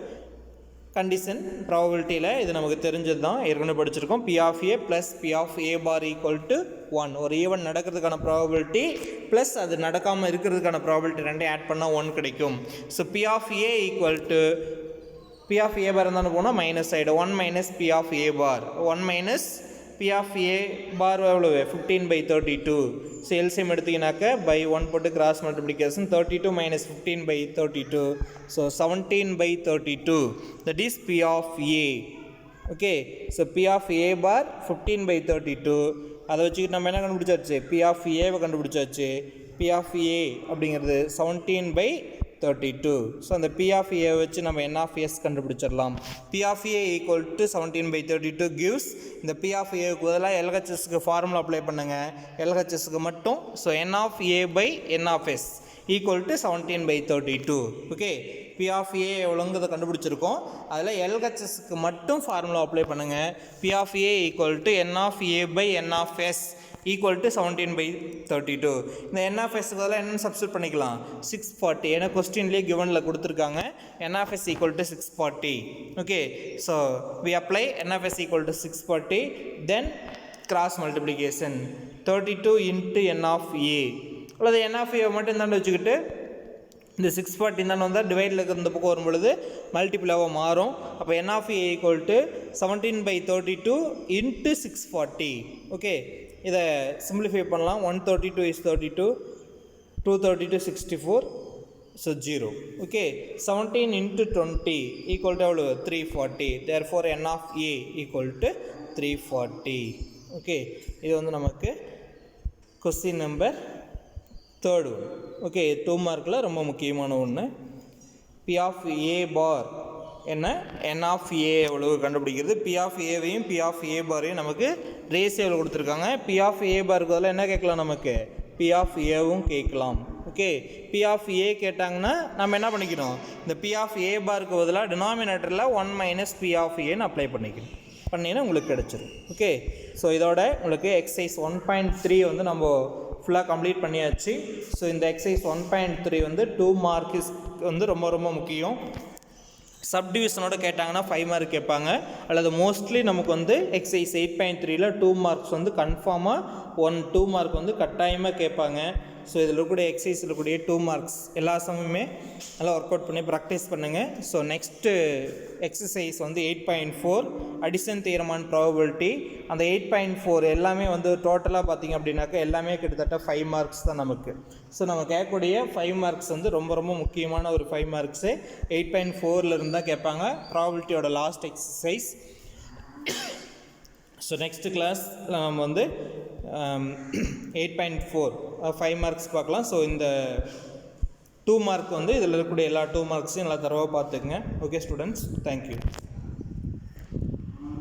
கண்டிஷன் ப்ராபபிலிட்டியில் இது நமக்கு தெரிஞ்சது தான், ஏற்கனவே படிச்சிருக்கோம். p of A plus p of A bar equal to 1. ஒரு ஈவெண்ட் நடக்கிறதுக்கான ப்ராபபிலிட்டி ப்ளஸ் அது நடக்காமல் இருக்கிறதுக்கான ப்ராபபிலிட்டி ரெண்டையும் ஆட் பண்ணால் 1 கிடைக்கும். So p of A equal to p of A bar இருந்தாலும் போனால் மைனஸ் ஆகிடும். 1 minus p of A bar, 1 minus p of A bar எவ்வளவு? 15/32. ஸோ எல்சிஎம் எடுத்திங்கனாக்க பை 1 போட்டு cross multiplication 32 minus 15/32. So 17/32. That is p of A. Okay, so p of A bar 15/32. அதை வச்சுக்கிட்டு நம்ம என்ன கண்டுபிடிச்சாச்சு? p ஆஃப் ஏவை கண்டுபிடிச்சாச்சு. p ஆஃப் ஏ அப்படிங்கிறது 17/32. ஸோ அந்த p ஆஃப் ஏ வச்சு நம்ம n ஆஃப் எஸ் கண்டுபிடிச்சிடலாம். p of A equal to 17/32 gives. இந்த p ஆஃப் ஏவுக்கு பதிலாக எல்ஹெச்எஸ்க்கு ஃபார்முலா அப்ளை பண்ணுங்கள், எல்ஹெச்எஸ்க்கு மட்டும். So n of A by n of S equal to 17/32. Okay, p of A எவ்வளோங்கிறத கண்டுபிடிச்சிருக்கோம், அதில் எல்ஹெச்எஸ்க்கு மட்டும் ஃபார்முலா அப்ளை பண்ணுங்கள். p of A equal to n of A by n of S equal to 17/32. இந்த n ஆஃப் எஸ்க்கு பதிலாக என்ன substitute பண்ணிக்கலாம்? 640. ஏன்னா கொஸ்டின்லேயே கிவனில் கொடுத்துருக்காங்க n of S equal to 640. Okay, so we apply n of S equal to 640, then cross multiplication 32 into n of A. அல்லது n of ஏ மட்டும் இந்தாண்டு வச்சுக்கிட்டு இந்த 640 இந்தாண்டு வந்தால் டிவைடில் இருக்கிற பக்கம் வரும்பொழுது மல்டிப்ளாவாக மாறும். அப்போ n of A equal to 17/32 into 640. Okay, இதை சிம்பிளிஃபை பண்ணலாம். 132 is 32, 232 64, so 0. Okay, 17 into 20 equal to எவ்வளோ? 340. Therefore n of A equal to 340. Okay, இது வந்து நமக்கு கொஸ்டின் நம்பர் 3rd. ஓகே, 2 மார்க்கில் ரொம்ப முக்கியமான ஒன்று. p ஆஃப் ஏ பார் என்ன? n ஆஃப் ஏ எவ்வளவு கண்டுபிடிக்கிறது. p ஆஃப் ஏவையும் p ஆஃப் ஏ பாரையும் நமக்கு ரேஷியோவில் கொடுத்துருக்காங்க. p ஆஃப் ஏ பாருக்கு பதிலாக என்ன கேட்கலாம்? நமக்கு p ஆஃப் ஏவும் கேட்கலாம். ஓகே, p ஆஃப் ஏ கேட்டாங்கன்னா நம்ம என்ன பண்ணிக்கணும்? இந்த p ஆஃப் ஏ பாருக்கு பதிலாக டினாமினேட்டரில் 1 மைனஸ் p ஆஃப் ஏன்னு அப்ளை பண்ணிக்கணும். பண்ணிங்கன்னா உங்களுக்கு கிடச்சிடும். ஓகே, ஸோ இதோட உங்களுக்கு எக்ஸசைஸ் 1.3 வந்து நம்ம ஃபுல்லாக கம்ப்ளீட் பண்ணியாச்சு. ஸோ இந்த எக்ஸசைஸ் 1.3 வந்து 2 மார்க்ஸ் வந்து ரொம்ப ரொம்ப முக்கியம். சப்டிவிஷனோட கேட்டாங்கன்னா 5 மார்க் கேட்பாங்க, அல்லது மோஸ்ட்லி நமக்கு வந்து எக்ஸசைஸ் 8.3ல் 2 மார்க்ஸ் வந்து கன்ஃபார்மாக 2 மார்க் வந்து கட்டாயமாக கேட்பாங்க. ஸோ இதில் இருக்கக்கூடிய எக்ஸசைஸில் இருக்கக்கூடிய 2 மார்க்ஸ் எல்லா சமயமே நல்லா ஒர்க் அவுட் பண்ணி ப்ராக்டிஸ் பண்ணுங்கள். ஸோ நெக்ஸ்ட்டு எக்ஸசைஸ் வந்து 8.4 அடிஷன் தியரம் அண்ட் ப்ராபபிலிட்டி. அந்த 8.4 எல்லாமே வந்து டோட்டலாக பார்த்திங்க அப்படின்னாக்கா எல்லாமே கிட்டத்தட்ட 5 மார்க்ஸ் தான் நமக்கு. ஸோ நம்ம கேட்கக்கூடிய 5 மார்க்ஸ் வந்து ரொம்ப ரொம்ப முக்கியமான ஒரு 5 மார்க்ஸு 8.4ல் இருந்தால் கேட்பாங்க. ப்ராபபிலிட்டியோட லாஸ்ட் எக்ஸசைஸ். ஸோ நெக்ஸ்ட் கிளாஸ் நம்ம வந்து 8.4 5 மார்க்ஸ் பார்க்கலாம். ஸோ இந்த 2 மார்க் வந்து இதில் இருக்கக்கூடிய எல்லா 2 மார்க்ஸையும் நல்லா தரவாக பார்த்துக்குங்க. Okay students, thank you.